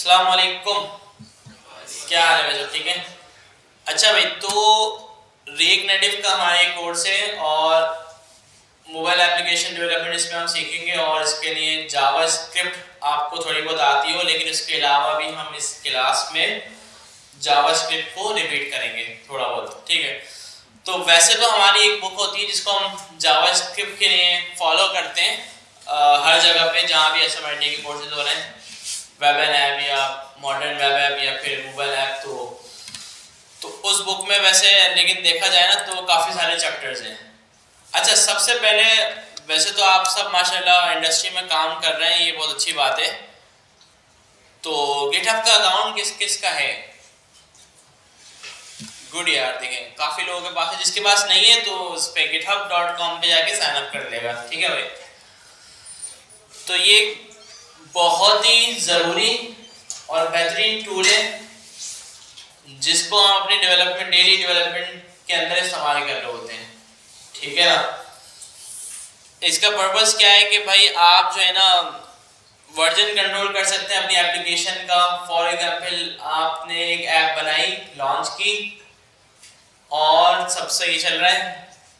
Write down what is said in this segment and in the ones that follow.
अस्सलाम वालेकुम। क्या हाल है भाई, सब ठीक है? अच्छा भाई, तो रिएक्ट नेटिव का हमारा एक कोर्स है और मोबाइल एप्लीकेशन डेवलपमेंट इसमें हम सीखेंगे और इसके लिए जावास्क्रिप्ट आपको थोड़ी बहुत आती हो, लेकिन इसके अलावा भी हम इस क्लास में जावास्क्रिप्ट को रिपीट करेंगे थोड़ा बहुत, ठीक है? तो वैसे तो हमारी एक बुक होती है जिसको हम जावास्क्रिप्ट के लिए फॉलो करते हैं हर जगह पे जहाँ भी एसएमआईटी के कोर्सेज हो रहे हैं, वेब एन ऐप या मॉडर्न वेब ऐप या फिर मोबाइल ऐप। तो उस बुक में वैसे लेकिन देखा जाए ना तो काफ़ी सारे चैप्टर्स हैं। अच्छा, सबसे पहले वैसे तो आप सब माशाल्लाह इंडस्ट्री में काम कर रहे हैं, ये बहुत अच्छी बात है। तो गिटहब का अकाउंट किस किस का है? गुड यार, देखें काफ़ी लोगों के पास है। जिसके पास नहीं है तो उस पर github.com पे जाके साइन अप कर लेगा, ठीक है भाई? तो ये बहुत ही ज़रूरी और बेहतरीन टूल है जिसको हम अपने डेली डेवलपमेंट के अंदर इस्तेमाल कर रहे होते हैं, ठीक है ना? इसका पर्पस क्या है कि भाई आप जो है ना वर्जन कंट्रोल कर सकते हैं अपनी एप्लीकेशन का। फॉर एग्जांपल, आपने एक ऐप बनाई, लॉन्च की और सब सही चल रहा है,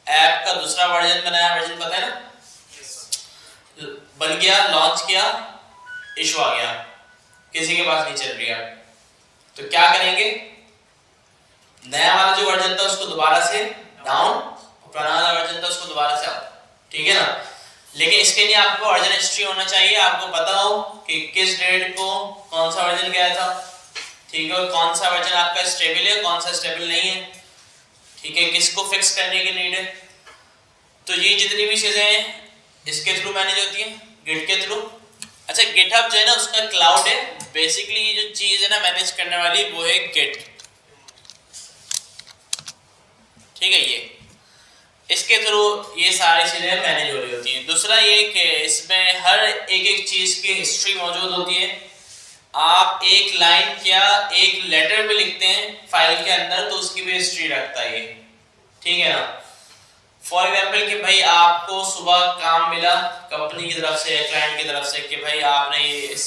ऐप का दूसरा वर्जन बनाया, वर्जन पता है ना, बन गया, लॉन्च किया, इशू आ गया, किसी के पास नहीं चल रहा, तो क्या करेंगे? नया वाला जो वर्जन था उसको दोबारा से डाउन, पुराना वाला वर्जन था उसको दोबारा से अप, ठीक है ना? लेकिन इसके लिए आपको वर्जन हिस्ट्री होना चाहिए, आपको पता हो कि किस डेट को कौन सा वर्जन गया था, ठीक है? कौन सा वर्जन आपका स्टेबल है, कौन सा स्टेबल नहीं है, ठीक है? किसको फिक्स करने की नीड है। तो ये जितनी भी चीजें हैं इसके थ्रू मैनेज होती है, गिट के थ्रू। अच्छा, गिटहब जो है ना उसका क्लाउड है, बेसिकली जो चीज है ना मैनेज करने वाली वो है गिट, ठीक है? ये इसके थ्रू ये सारी चीजें मैनेज हो रही होती हैं। दूसरा ये कि इसमें हर एक चीज की हिस्ट्री मौजूद होती है। आप एक लाइन क्या एक लेटर भी लिखते हैं फाइल के अंदर तो उसकी भी हिस्ट्री रखता है ये, ठीक है ना? फॉर एग्जाम्पल कि भाई आपको सुबह काम मिला कंपनी की तरफ से या क्लाइंट की तरफ से कि भाई आपने ये इस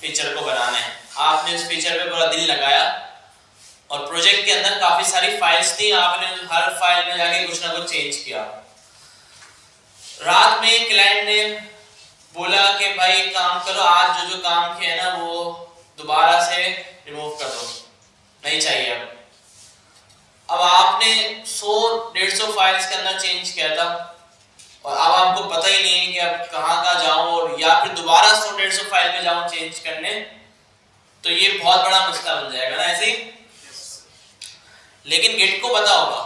फीचर को बनाना है, आपने इस फीचर पे पूरा दिन लगाया और प्रोजेक्ट के अंदर काफी सारी फाइल्स थी, आपने हर फाइल में जाके कुछ ना कुछ चेंज किया। रात में क्लाइंट ने बोला कि भाई काम करो, आज जो काम किया है ना वो दोबारा से रिमूव कर दो, नहीं चाहिए। अब आपने 100-150 फाइल्स के अंदर चेंज किया था और अब आपको पता ही नहीं है कि अब कहाँ जाऊं और या फिर दोबारा 100-150 फाइल में जाऊं चेंज करने, तो ये बहुत बड़ा मसला बन जाएगा ना ऐसे ही। लेकिन गिट को पता होगा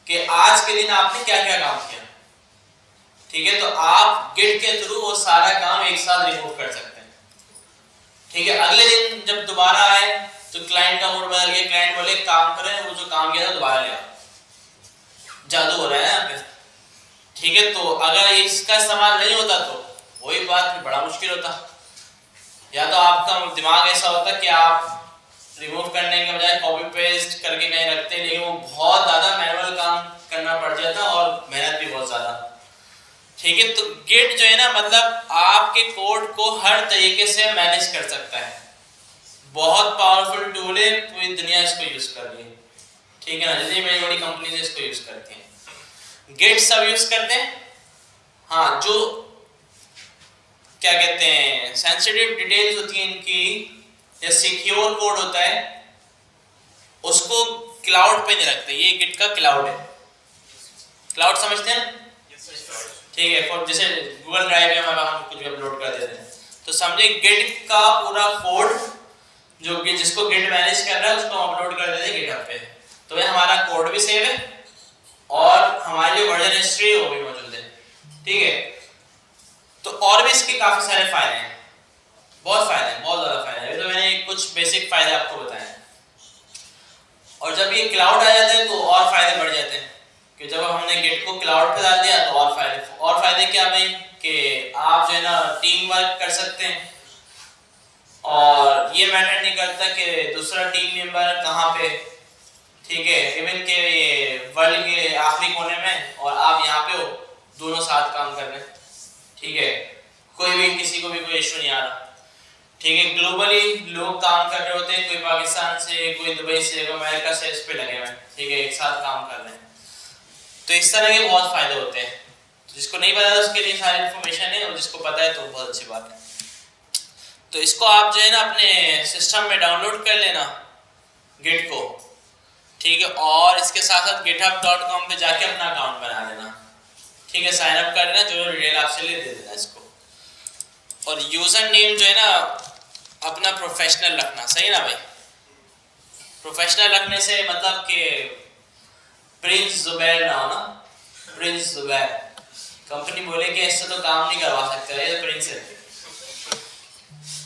कि आज के दिन आपने क्या क्या काम किया, ठीक है? तो आप गिट के थ्रू वो सारा काम एक साथ रिमूव कर सकते हैं, ठीक है? अगले दिन जब दोबारा आए तो क्लाइंट का मूड बदल गया, क्लाइंट बोले काम करें, वो जो काम किया था दोबारा ले आओ, जादू हो रहा है यहाँ पे, ठीक है? तो अगर इसका इस्तेमाल नहीं होता तो वही बात फिर बड़ा मुश्किल होता। या तो आपका दिमाग ऐसा होता कि आप रिमूव करने के बजाय कॉपी पेस्ट करके कहीं रखते, लेकिन वो बहुत ज़्यादा मैनुअल काम करना पड़ जाता और मेहनत भी बहुत ज़्यादा, ठीक है? तो गिट जो है ना मतलब आपके कोड को हर तरीके से मैनेज कर सकता है, बहुत पावरफुल टूल है, पूरी दुनिया इसको यूज़ कर रही है, ठीक है ना? जितनी बड़ी बड़ी कंपनीज इसको यूज़ करती हैं, गिट सब यूज़ करते हैं। हाँ, जो क्या कहते हैं सेंसिटिव डिटेल्स होती हैं इनकी या सिक्योर कोड होता है उसको क्लाउड पे नहीं रखते, ये गिट का क्लाउड है। क्लाउड समझते हैं ना? ठीक है, फॉर जैसे गूगल ड्राइव में हम कुछ भी अपलोड कर देते हैं, तो समझे गिट का पूरा कोड जो कि जिसको गिट मैनेज कर रहा है उसको हम अपलोड कर देते हैं गिटहब पे, तो ये हमारा कोड भी सेव है और हमारी जो वर्जन हिस्ट्री है वो भी मौजूद है, ठीक है? तो और भी इसके काफी सारे फायदे हैं, बहुत फायदे हैं, बहुत ज्यादा फायदे हैं। अभी तो मैंने कुछ बेसिक फायदे आपको बताए हैं और जब ये क्लाउड आ जाता है तो और फायदे बढ़ जाते हैं कि जब हमने गिट को क्लाउड पे डाल दिया तो और फायदे क्या भाई कि आप जो है ना टीम वर्क कर सकते हैं और ये मैटर नहीं करता कि दूसरा टीम मेंबर कहाँ पे, ठीक है? इवन के ये वर्ल्ड के आखिरी कोने में और आप यहाँ पे हो, दोनों साथ काम कर रहे हैं, ठीक है? कोई भी किसी को भी कोई इशू नहीं आ रहा। ठीक है, ग्लोबली लोग काम कर रहे होते हैं, कोई पाकिस्तान से, कोई दुबई से, कोई अमेरिका से इस पे लगे हुए हैं, ठीक है, एक साथ काम कर रहे हैं। तो इस तरह के बहुत फायदे होते हैं। तो जिसको नहीं पता उसके लिए सारी इन्फॉर्मेशन है, और जिसको पता है तो बहुत अच्छी बात है। तो इसको आप जो है ना अपने सिस्टम में डाउनलोड कर लेना गिट को, ठीक है, और इसके साथ साथ github.com पे जाके अपना अकाउंट बना लेना, ठीक है, साइन अप कर लेना, जो डिटेल आपसे ले दे देना इसको। और यूजर नेम जो है ना अपना प्रोफेशनल रखना, सही ना भाई? प्रोफेशनल रखने से मतलब कि प्रिंस जुबैर ना हो ना, प्रिंस जुबैर, कंपनी बोलेगी इससे तो काम नहीं करवा सकते, ये तो प्रिंस है।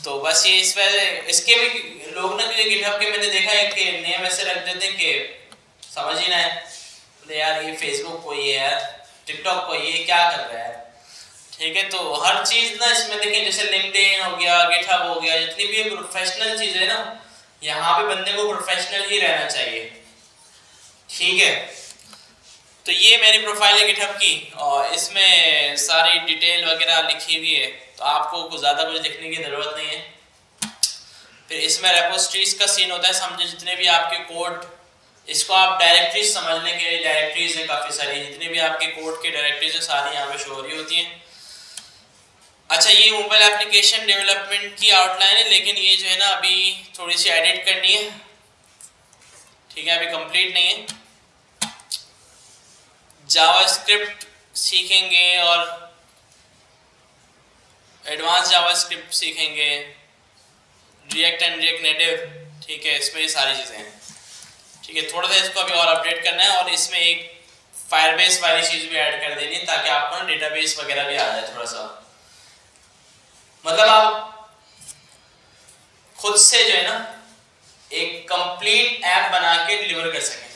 तो बस ये इस पर इसके भी लोग ना गिटहब के मैंने देखा है कि नेम ऐसे रख देते हैं कि समझ ही ना है, बोले यार ये फेसबुक कोई है यार, टिकटॉक कोई है, क्या कर रहा है, ठीक है। तो हर चीज ना इसमें देखें, जैसे लिंक्डइन हो गया, गिटहब हो गया, जितनी भी प्रोफेशनल चीज है ना, यहाँ पे बंदे को प्रोफेशनल ही रहना चाहिए, ठीक है। तो ये मेरी प्रोफाइल है गिटहब की, और इसमें सारी डिटेल वगैरह लिखी हुई है, तो आपको कुछ ज़्यादा कुछ लिखने की ज़रूरत नहीं है। फिर इसमें रेपोस्ट्रीज का सीन होता है, समझे जितने भी आपके कोड, इसको आप डायरेक्टरीज समझने के लिए, डायरेक्टरीज है काफ़ी सारी, जितने भी आपके कोड के डायरेक्टरीज है सारी यहाँ पे शो हो रही होती हैं। अच्छा, ये मोबाइल एप्लीकेशन डेवलपमेंट की आउटलाइन है, लेकिन ये जो है ना अभी थोड़ी सी एडिट करनी है, ठीक है, अभी कंप्लीट नहीं है। जावास्क्रिप्ट सीखेंगे और एडवांस जावास्क्रिप्ट सीखेंगे, रिएक्ट एंड रिएक्ट नेटिव, ठीक है, इसमें ये सारी चीज़ें हैं, ठीक है। थोड़ा सा इसको अभी और अपडेट करना है, और इसमें एक फायरबेस वाली चीज़ भी ऐड कर देनी है, ताकि आपको ना डेटाबेस वगैरह भी आ जाए थोड़ा सा, मतलब आप खुद से जो है ना एक कंप्लीट ऐप बना के डिलीवर कर सकें,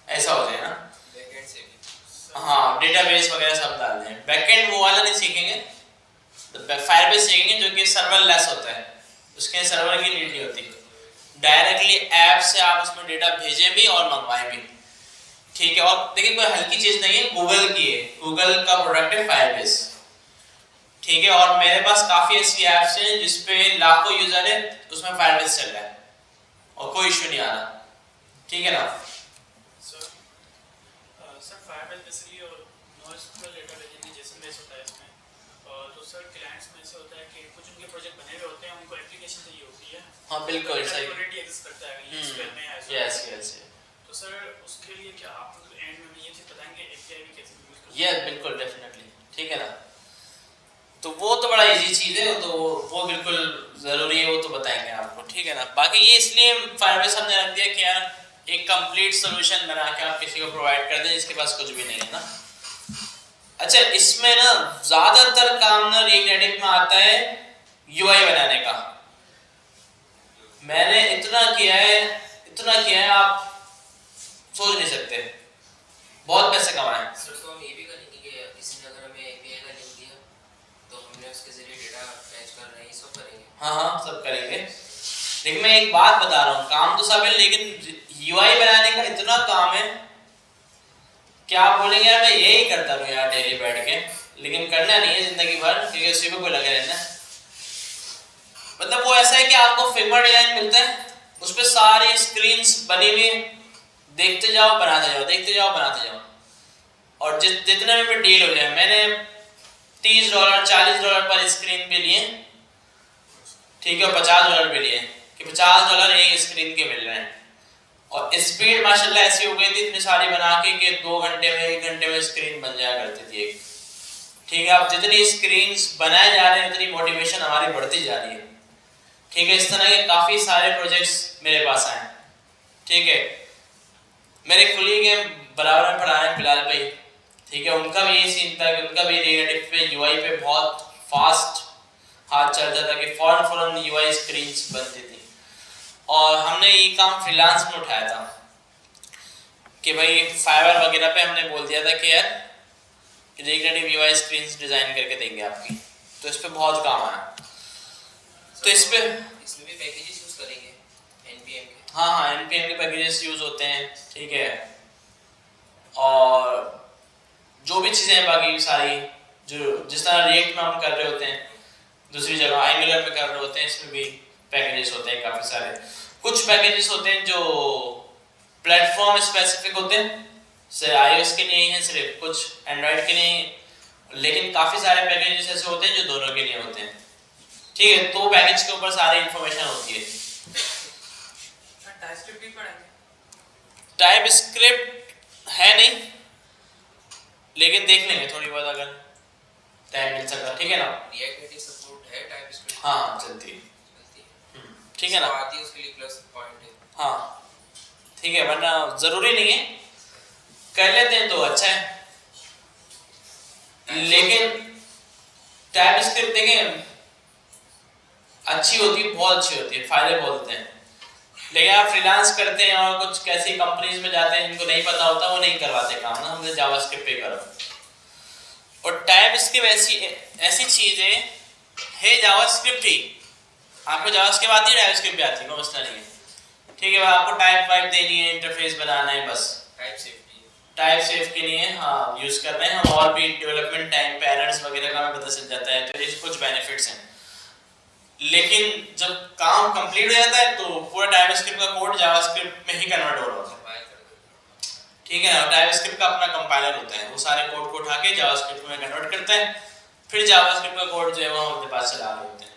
ऐसा हो जाए ना। हाँ, डेटाबेस वगैरह सब डाल दें, बैकएंड वो वाला नहीं सीखेंगे, फायरबेस सीखेंगे जो कि सर्वरलेस होता है, उसके सर्वर की नीड नहीं होती, डायरेक्टली ऐप से आप उसमें डेटा भेजें भी और मंगवाएं भी, ठीक है। और देखिए कोई हल्की चीज नहीं है, गूगल की है, गूगल का प्रोडक्ट है फायरबेस, ठीक है। और मेरे पास काफी ऐसी ऐप्स हैं जिसपे लाखों यूजर है, उसमें फायरबेस चल रहा है और कोई इशू नहीं आ रहा, ठीक है ना। हाँ बिल्कुल सही, यस यस। तो सर उसके लिए क्या आप एंड में ये चीज बताएंगे एपीआई भी कैसे यूज करते हैं? यस बिल्कुल, डेफिनेटली, ठीक है ना। तो वो तो बड़ा इजी चीज़ है, तो वो बिल्कुल ज़रूरी है, वो तो बताएंगे आपको, ठीक है ना। बाकी ये इसलिए फायरबेस हमने रख दिया कि यार एक कंप्लीट सोल्यूशन बना के आप किसी को प्रोवाइड कर दें जिसके पास कुछ भी नहीं है ना। अच्छा, इसमें ना ज़्यादातर काम ना रिएक्ट नेटिव में आता है यूआई बनाने का। मैंने इतना किया है आप सोच नहीं सकते, बहुत पैसे कमाए। सर तो हम ये भी करेंगे कि किसी ने अगर हमें एपीआई का लिंक दिया तो हमने उसके जरिए डेटा फैच कर रहे हैं, सब करेंगे। हाँ सब करेंगे, लेकिन मैं एक बात बता रहा हूँ, काम तो सब है, लेकिन यूआई बनाने का इतना काम है कि आप बोलेंगे यार मैं यही करता रहूँ यार डेली बैठ के, लेकिन करना नहीं है जिंदगी भर, क्योंकि उसी पे कोई लगे रहना। मतलब वो ऐसा है कि आपको फिल्म डिजाइन मिलता है, उस पर सारी स्क्रीन्स बनी हुई, देखते जाओ बनाते जाओ, देखते जाओ बनाते जाओ, और जितने में डील हो जाए। मैंने $30 $40 पर स्क्रीन पे लिए, ठीक है, और $50 पे लिए कि $50 एक स्क्रीन के मिल रहे हैं, और स्पीड माशाल्लाह ऐसी हो गई थी इतनी सारी बना के कि 2 घंटे में 1 घंटे में स्क्रीन बन जाया करती थी एक, ठीक है। अब जितनी स्क्रीन्स बनाए जा रहे हैं उतनी मोटिवेशन हमारी बढ़ती जा रही है, ठीक है। इस तरह के काफ़ी सारे प्रोजेक्ट्स मेरे पास आए, ठीक है। मेरे कुलीग हैं बराबर में पढ़ा रहे हैं बिलाल भाई, ठीक है, उनका भी यही सीन था कि उनका भी रिएक्ट पे यूआई पे बहुत फास्ट हाथ चलता था कि फौरन यूआई स्क्रीन्स बनती थी, और हमने ये काम फ्रीलांस में उठाया था कि भाई फाइवर वगैरह पे हमने बोल दिया था कि यार रिएक्ट यूआई स्क्रीन्स डिज़ाइन करके देंगे आपकी, तो इस पर बहुत काम आया। तो इसमें भी पैकेजेस यूज करेंगे एनपीएम के। हाँ एनपीएम के पैकेजेस यूज होते हैं, ठीक है। और जो भी चीज़ें हैं बाकी सारी जो जिस तरह रिएक्ट में हम कर रहे होते हैं, दूसरी जगह एंगुलर पे कर रहे होते हैं, इसमें भी पैकेजेस होते हैं काफ़ी सारे। कुछ पैकेजेस होते हैं जो प्लेटफॉर्म स्पेसिफिक होते हैं, से iOS के लिए हैं सिर्फ, कुछ एंड्रॉयड के लिए, लेकिन काफ़ी सारे पैकेजेस ऐसे होते हैं जो दोनों के लिए होते हैं। ठीक है, तो पैकेज के ऊपर सारी इंफॉर्मेशन होती है। टाइपस्क्रिप्ट भी पढ़ेंगे? टाइप स्क्रिप्ट है नहीं, लेकिन देख लेंगे थोड़ी बहुत अगर टाइम मिल सकता, ठीक है ना। रिएक्ट नेटिव सपोर्ट है टाइपस्क्रिप्ट? हाँ चलती है, ठीक है ना, आती है, उसके लिए प्लस पॉइंट है। हाँ ठीक है, वरना जरूरी नहीं है, कर लेते हैं तो अच्छा है। लेकिन टाइप स्क्रिप्ट देखें अच्छी होती है, बहुत अच्छी होती है, फायदे बहुत होते हैं। लेकिन आप फ्रीलांस करते हैं और कुछ कैसी कंपनीज में जाते हैं जिनको नहीं पता होता, वो नहीं करवाते काम ना, हमने जावास्क्रिप्ट पे करो। और टाइप स्क्रिप्ट ऐसी चीज है जावास्क्रिप्ट ही, आपको जावास्क्रिप्ट आती है, टाइपस्क्रिप्ट भी आती है, कोई मसला नहीं है। ठीक है, आपको टाइप वाइप देनी है, इंटरफेस बनाना है, बस टाइप सेफ के लिए हाँ यूज कर रहे हैं हम। और भी डेवलपमेंट टाइम पे एरर्स वगैरह का हमें पता चल जाता है, तो ये कुछ बेनिफिट्स हैं। लेकिन जब काम कंप्लीट हो जाता है तो पूरा टाइपस्क्रिप्ट का कोड जावास्क्रिप्ट में ही कन्वर्ट हो रहा है, ठीक है ना। टाइपस्क्रिप्ट का अपना कंपाइलर होता है, वो सारे कोड को उठा के जावास्क्रिप्ट में कन्वर्ट करता है, फिर जावास्क्रिप्ट का कोड जो है वो हम अपने पास चला रहे होते हैं,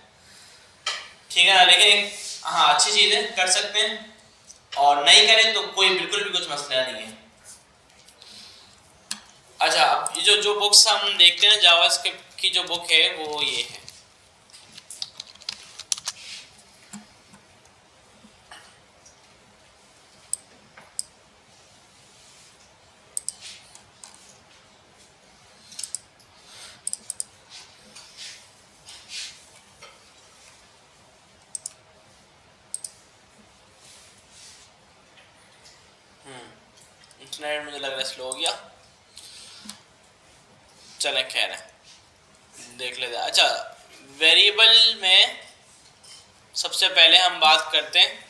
ठीक है ना। लेकिन हाँ अच्छी चीज़ है, कर सकते हैं, और नहीं करें तो कोई बिल्कुल भी कुछ मसला नहीं है। अच्छा, अब ये जो बुक्स हम देखते हैं जावास्क्रिप्ट की जो बुक है वो ये है, इंटरनेट मुझे लग रहा है स्लो हो गया, चले खैर है, देख लेते हैं। अच्छा, वेरिएबल में सबसे पहले हम बात करते हैं,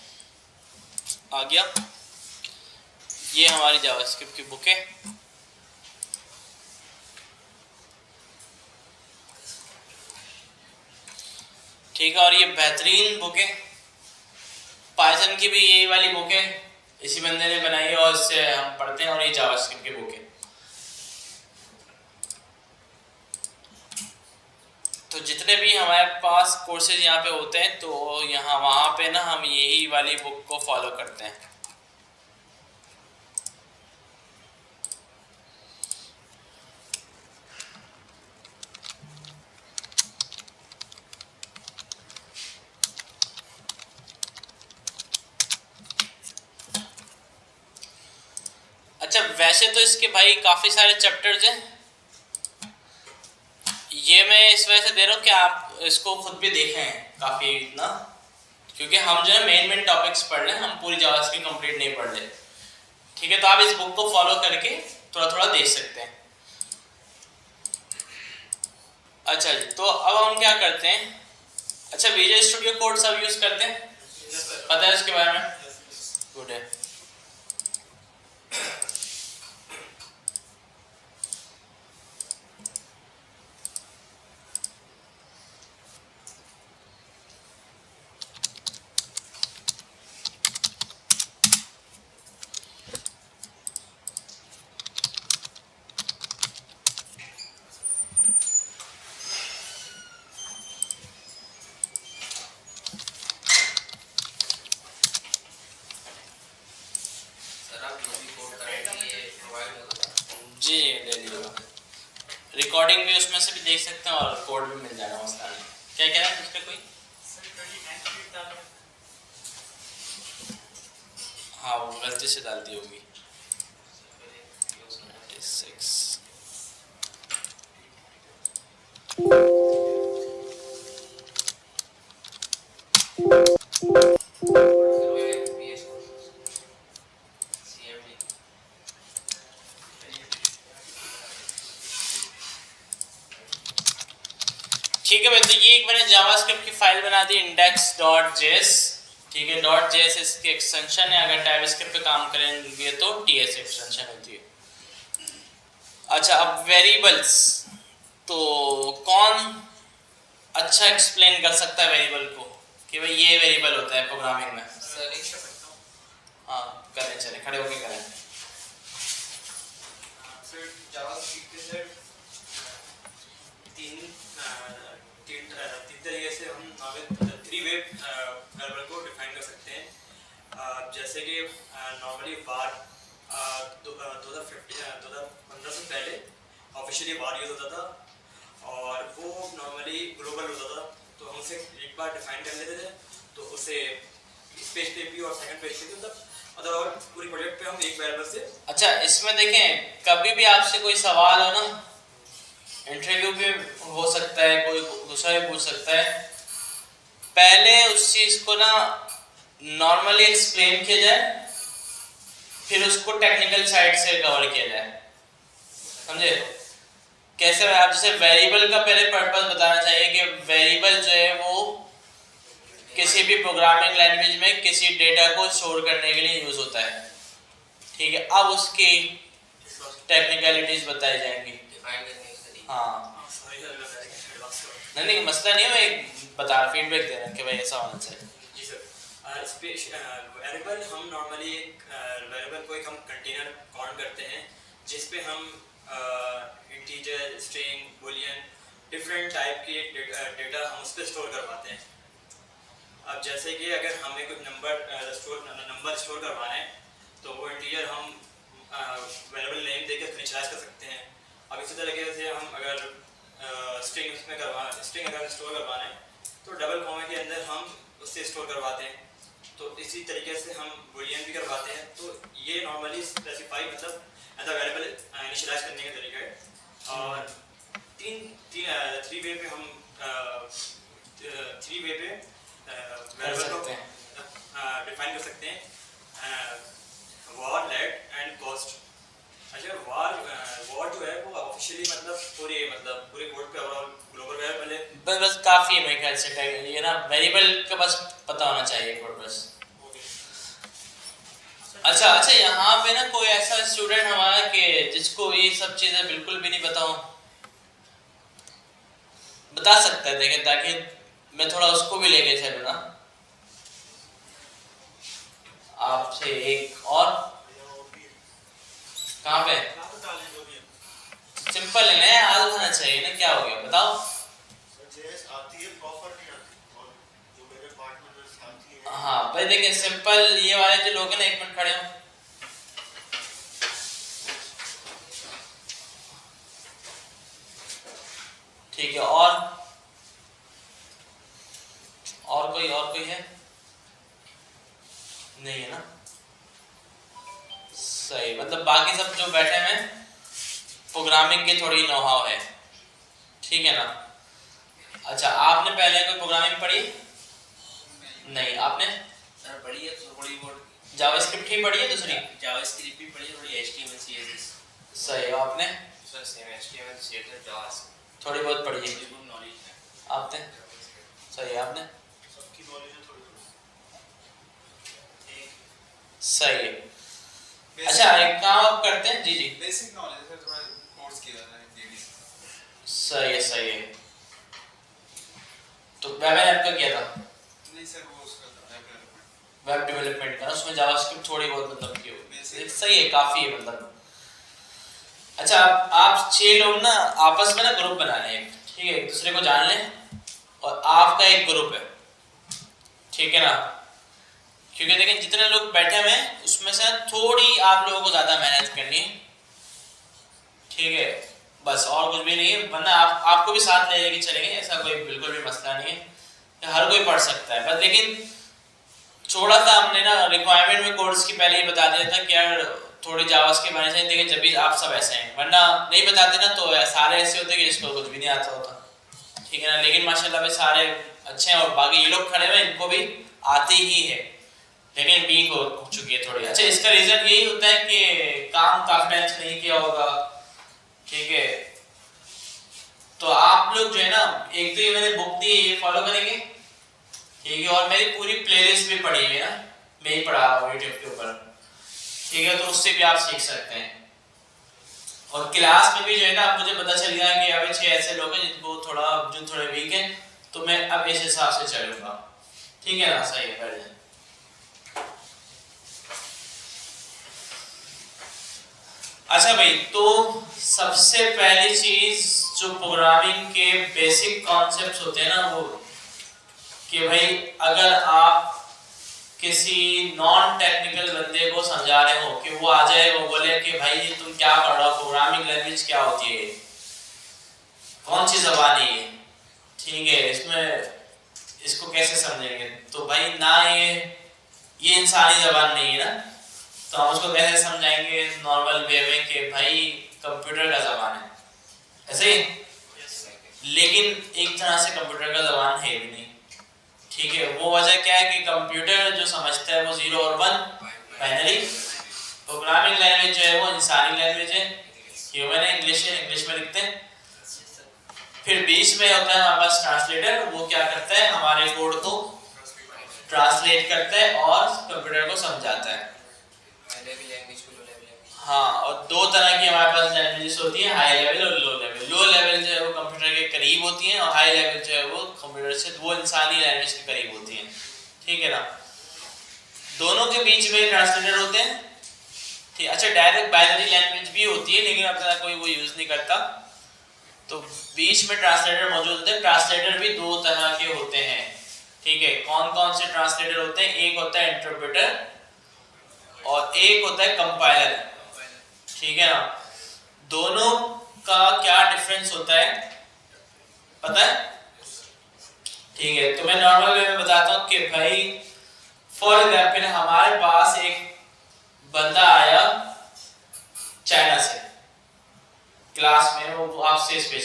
आ गया, ये हमारी जावास्क्रिप्ट की बुक है। ठीक है, और ये बेहतरीन बुक है, पाइथन की भी यही वाली बुक है, इसी बंदे ने बनाई है और इससे हम पढ़ते हैं, और ये जावास्क्रिप्ट की बुक है। तो जितने भी हमारे पास कोर्सेज यहाँ पे होते हैं, तो यहाँ वहाँ पे ना हम यही वाली बुक को फॉलो करते हैं। अच्छा, वैसे तो इसके भाई काफ़ी सारे चैप्टर्स हैं, ये मैं इस वजह से दे रहा हूँ कि आप इसको खुद भी देखें काफ़ी ना, क्योंकि हम जो है मेन टॉपिक्स पढ़ रहे हैं, हम पूरी जावास्क्रिप्ट कंप्लीट नहीं पढ़ रहे। ठीक है, तो आप इस बुक को फॉलो करके थोड़ा थोड़ा देख सकते हैं। अच्छा जी, तो अब हम क्या करते हैं, अच्छा विजुअल स्टूडियो कोड सब यूज़ करते हैं, पता है उसके बारे में? गुड है। जी ले लीजिएगा, रिकॉर्डिंग भी उसमें से भी देख सकते हैं और कोड भी मिल जाएगा, मसला नहीं। क्या कह रहा है उसका कोई? हाँ वो गलती से डाल दी होगी। 96 ठीक है भाई, तो ये एक मैंने जावास्क्रिप्ट की फाइल बना दी index.js। ठीक है, .js इसकी एक्सटेंशन है, अगर टाइपस्क्रिप्ट पे काम करेंगे तो ts एक्सटेंशन होती है। अच्छा, अब वेरिएबल्स तो कौन अच्छा एक्सप्लेन कर सकता है वेरिएबल को कि भाई ये वेरिएबल होता है प्रोग्रामिंग में? सर एक हाँ करें, चलें खड़े होके करें। सर जावास्क्रिप्ट के सर तीन तरीके से हम थ्री वे वेरिएबल को डिफाइन कर सकते हैं। जैसे कि नॉर्मली वार 2015 से पहले ऑफिशियली वार यूज होता था और वो नॉर्मली ग्लोबल होता था, तो हम उसे एक बार डिफाइन कर लेते थे तो उसे इस पेज पे भी और सेकंड पेज पे भी मतलब और पूरी प्रोजेक्ट पे हम एक वेरिएबल से। अच्छा इसमें देखें, कभी भी आपसे कोई सवाल हो ना, इंटरव्यू पे हो सकता है, कोई दूसरा भी पूछ सकता है, पहले उस चीज को ना नॉर्मली एक्सप्लेन किया जाए, फिर उसको टेक्निकल साइड से कवर किया जाए, समझे? कैसे आप जैसे वेरिएबल का पहले पर्पस बताना चाहिए कि वेरिएबल जो है वो किसी भी प्रोग्रामिंग लैंग्वेज में किसी डेटा को स्टोर करने के लिए यूज होता है, ठीक है? अब उसकी टेक्निकलिटीज बताई जाएंगी। डिफाइन करने के तरीके। हाँ नहीं मसला नहीं है, मैं बता फीडबैक दे रहा हूँ कि भाई ऐसा होना चाहिए। जी सर, वेरिएबल हम नॉर्मली एक वेरिएबल को एक हम कंटेनर काउंट करते हैं जिस पे हम integer, string, Boolean different type के डेटा हम उस पर स्टोर करवाते हैं। अब जैसे कि अगर हमें कुछ नंबर स्टोर करवाना है तो वो इंटीजर हम वेरिएबल नेम देकर इनिशियलाइज कर सकते हैं। अब इसी तरीके से हम अगर स्ट्रिंग अगर स्टोर करवाना है तो डबल कॉमा के अंदर हम उससे स्टोर करवाते हैं, तो इसी तरीके से हम बूलियन भी करवाते हैं। तो ये नॉर्मली स्पेसिफाई मतलब एज अ वेरिएबल इनिशियलाइज करने का तरीका है। और थ्री वे पे हम वेरिएबल को डिफाइन कर सकते हैं, वार, लेट एंड कॉस्ट। अच्छा वार जो है वो ऑफिशियली मतलब पूरे कोड पे ओवरऑल ग्लोबल वेरिएबल है। बस काफी है मेरे ख्याल से, ये ना वेरिएबल का बस पता होना चाहिए पर्पस। अच्छा यहाँ पे ना कोई ऐसा स्टूडेंट हमारा कि जिसको ये सब चीजें बिल्कुल भी नहीं पता हो, बता सकता है देखें, ताकि मैं थोड़ा उसको भी लेके चलूँ ना आपसे। एक और कहाँ पे सिंपल है ना, याद होना चाहिए ना, क्या हो गया बताओ? हाँ भाई देखिए सिंपल ये वाले जो लोग हैं ना, एक मिनट खड़े हो, ठीक है? और कोई है? नहीं है ना, सही। मतलब बाकी सब जो बैठे हैं प्रोग्रामिंग की थोड़ी नो-हाउ है, ठीक है ना? अच्छा आपने पहले कोई प्रोग्रामिंग पढ़ी? नहीं। आपने? सर पढ़ी है थोड़ी बहुत। जावास्क्रिप्ट ही पढ़ी है? दूसरी जावास्क्रिप्ट भी पढ़ी है, थोड़ी HTML CSS। सही। आपने? Sir same HTML CSS JavaScript थोड़ी बहुत पढ़ी है। थोड़ी बहुत नॉलेज है। आपने? सही। आपने? सबकी नॉलेज है थोड़ी सही है। अच्छा एक काम आप करते हैं, जी बेसिक नॉलेज है, थोड़ा कोर्स किया है DD। सही है। तो वेब ऐप का किया था? नहीं सर वो उसका वेब डेवलपमेंट का, उसमें जावास्क्रिप्ट थोड़ी बहुत मतलब की हो, सही है, काफी है मतलब। अच्छा आप 6 लोग ना आपस में ना ग्रुप बना लें, ठीक है? एक दूसरे को जान लें और आपका एक ग्रुप है, ठीक है ना? क्योंकि देखिए जितने लोग बैठे हुए हैं उसमें से थोड़ी आप लोगों को ज्यादा मेहनत करनी है, ठीक है? बस और कुछ भी नहीं है, वरना आपको भी साथ ले लेके चलेंगे, ऐसा कोई बिल्कुल भी मसला नहीं है, हर कोई पढ़ सकता है। बस लेकिन थोड़ा सा हमने ना रिक्वायरमेंट में कोर्स की पहले ही बता दिया था कि यार थोड़ी जावास के बारे में देखिए, जब भी आप सब ऐसे हैं, वरना नहीं बताते ना तो सारे ऐसे होते कि जिसको कुछ भी नहीं आता होता, ठीक है ना? लेकिन माशाल्लाह में सारे अच्छे हैं और बाकी ये लोग खड़े हुए इनको भी आती ही है, लेकिन वीक हो चुकी है थोड़ी। अच्छा इसका रीजन यही होता है कि काम काफी टाइम से नहीं किया होगा, ठीक है? तो आप लोग जो है ना, एक तो ये मैंने बुक दी है, ये फॉलो करेंगे, ठीक है? और मेरी पूरी प्लेलिस्ट भी पड़ी हुई है ना, मैं ही पढ़ा रहा हूँ यूट्यूब के ऊपर, ठीक है? तो उससे भी आप सीख सकते हैं। और क्लास में भी जो है ना, मुझे पता चल गया कि अभी 6 ऐसे लोग हैं जिनको जो थोड़े वीक हैं, तो तो मैं अब इस हिसाब से चलूंगा, ठीक है ना? सही है, कर दें। अच्छा भाई, तो सबसे पहली चीज जो प्रोग्रामिंग के बेसिक कॉन्सेप्ट्स होते हैं ना, वो कि भाई अगर आप किसी नॉन टेक्निकल बंदे को समझा रहे हो कि वो आ जाए, वो बोले कि भाई तुम क्या पढ़ रहे हो, प्रोग्रामिंग लैंग्वेज क्या होती है, कौन सी जबान है ये, ठीक है, इसमें इसको कैसे समझेंगे? तो भाई ना, ये इंसानी जबान नहीं है ना, तो हम उसको कैसे समझाएंगे नॉर्मल वे में कि भाई कंप्यूटर का जबान है, ऐसे ही? लेकिन एक तरह से कंप्यूटर का जबान है भी नहीं, ठीक है। वो वजह क्या है कि कंप्यूटर जो समझता है वो 0 और 1 बाइनरी, प्रोग्रामिंग लैंग्वेज जो है वो इंसानी लैंग्वेज है, ह्यूमन है, इंग्लिश में लिखते हैं। फिर बीच में होता है हमारे पास ट्रांसलेटर, वो क्या करता है, हमारे कोड को ट्रांसलेट करता है और कंप्यूटर को समझाता है। हाँ, और दो तरह की हमारे पास लैंग्वेजेस होती हैं, हाई लेवल और लो लेवल। लो लेवल जो है वो कंप्यूटर के करीब होती हैं और हाई लेवल जो है वो कंप्यूटर से, वो इंसानी लैंग्वेज के करीब होती हैं, ठीक है ना? दोनों के बीच में ट्रांसलेटर होते हैं, ठीक। अच्छा, डायरेक्ट बाइनरी लैंग्वेज भी होती है लेकिन अब तक कोई वो यूज नहीं करता, तो बीच में ट्रांसलेटर मौजूद होते हैं। ट्रांसलेटर भी दो तरह के होते हैं, ठीक है। कौन कौन से ट्रांसलेटर होते हैं? एक होता है इंटरप्रेटर और एक होता है कंपाइलर, ठीक है ना? दोनों का क्या डिफरेंस होता है पता है? ठीक है, तो मैं नॉर्मल वे में बताता हूँ कि भाई फॉर एग्जाम्पल हमारे पास एक बंदा आया चाइना से, क्लास में वो आपसे स्पीच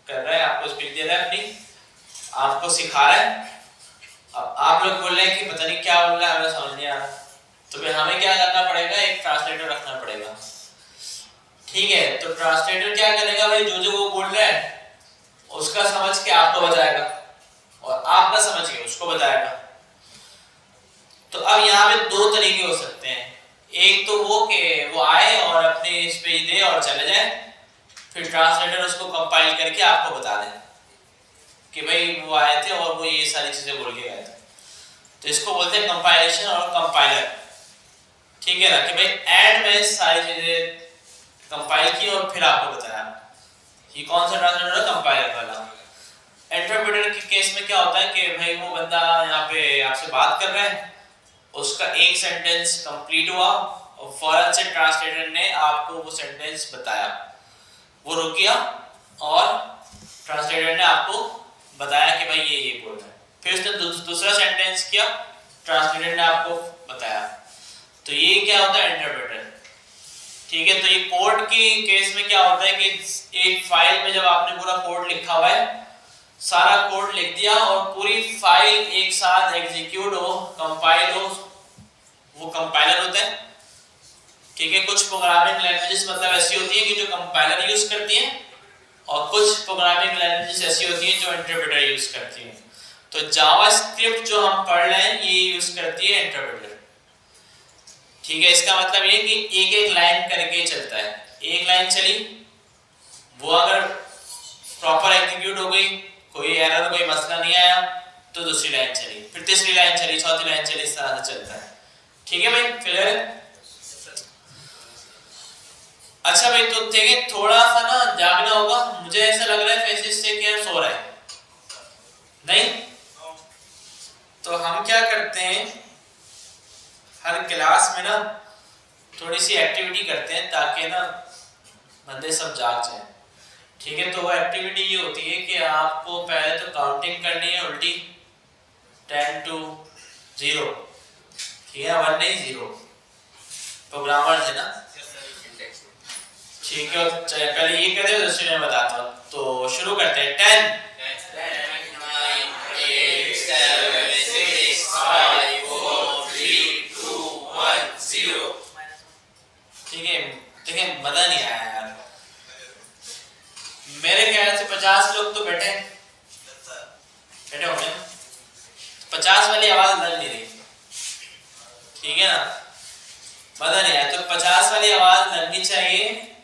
कर रहा है, आपको स्पीच दे रहा है अपनी, आपको सिखा रहा है। अब आप लोग बोल रहे हैं कि पता नहीं क्या बोल रहा है, हमें समझ नहीं आ रहा, तो फिर हमें क्या करना पड़ेगा? एक ट्रांसलेटर रखना पड़ेगा, ठीक है। तो ट्रांसलेटर क्या करेगा भाई, जो वो बोल रहा है उसका समझ के आपको बताएगा और आपका समझ के उसको बताएगा। तो अब यहाँ पे दो तरीके हो सकते हैं, एक तो वो कि वो आए और अपनी स्पीच दे और चले जाए, फिर ट्रांसलेटर उसको कंपाइल करके आपको बता दे कि भाई वो आए थे और वो ये सारी चीजें बोल के गए थे। तो इसको बोलते हैं कंपाइलेशन और कंपाइलर, ठीक है ना? कि भाई एंड में सारी चीजें कंपाइल की और फिर आपको बताया। ये कौन सा ट्रांसलेटर है? कंपाइलर वाला। इंटरप्रेटर के केस में क्या होता है कि भाई वो बंदा यहाँ पे आपसे बात कर रहा है, उसका एक सेंटेंस कंप्लीट हुआ और फौरन से ट्रांसलेटर ने आपको वो सेंटेंस बताया, वो रुक गया और ट्रांसलेटर ने आपको बताया कि भाई ये बोल रहा है, फिर उसने दूसरा सेंटेंस किया, ट्रांसलेटर ने आपको बताया। तो ये क्या होता है? इंटरप्रेटर, ठीक है। तो ये कोड के केस में क्या होता है कि एक फाइल में जब आपने पूरा कोड लिखा हुआ है, सारा कोड लिख दिया और पूरी फाइल एक साथ एग्जीक्यूट हो, कंपाइल हो, वो कंपाइलर होता है, ठीक है। कुछ प्रोग्रामिंग लैंग्वेजेस मतलब ऐसी होती है कि जो कंपाइलर यूज करती हैं और कुछ प्रोग्रामिंग लैंग्वेजेस ऐसी होती हैं जो इंटरप्रेटर यूज करती हैं। तो जावास्क्रिप्ट जो हम पढ़ रहे हैं ये यूज करती है इंटरप्रेटर, ठीक है। इसका मतलब ये कि एक एक लाइन करके चलता है, एक लाइन चली, वो अगर प्रॉपर एग्जीक्यूट हो गई, कोई एरर कोई मसला नहीं आया, तो दूसरी लाइन चली, फिर तीसरी लाइन चली, चौथी लाइन चली, इस तरह से चलता है, ठीक है भाई, क्लियर है? अच्छा भाई, तो ठीक है, थोड़ा सा ना जागना होगा, मुझे ऐसा लग रहा है फेसिस से कि सो रहा है, नहीं? तो हम क्या करते हैं, हर क्लास में ना थोड़ी सी एक्टिविटी करते हैं ताकि ना बंदे सब जाग जाएं, ठीक है। तो वो एक्टिविटी ये होती है कि आपको पहले तो काउंटिंग करनी है उल्टी, 10 to 0, ठीक है, 1 नहीं 0, प्रोग्रामर है ना, ठीक है। पहले ये कर दे, दूसरी मैं बताता हूँ, तो शुरू करते हैं। 10 9 8 7 6 5 4 3 2 1 0, ठीक है। देखिए मजा नहीं आया यार, मेरे ख्याल से 50 लोग तो बैठे होंगे, 50 वाली आवाज लग नहीं रही, ठीक है ना, मजा नहीं आया। तो 50 वाली आवाज लगनी चाहिए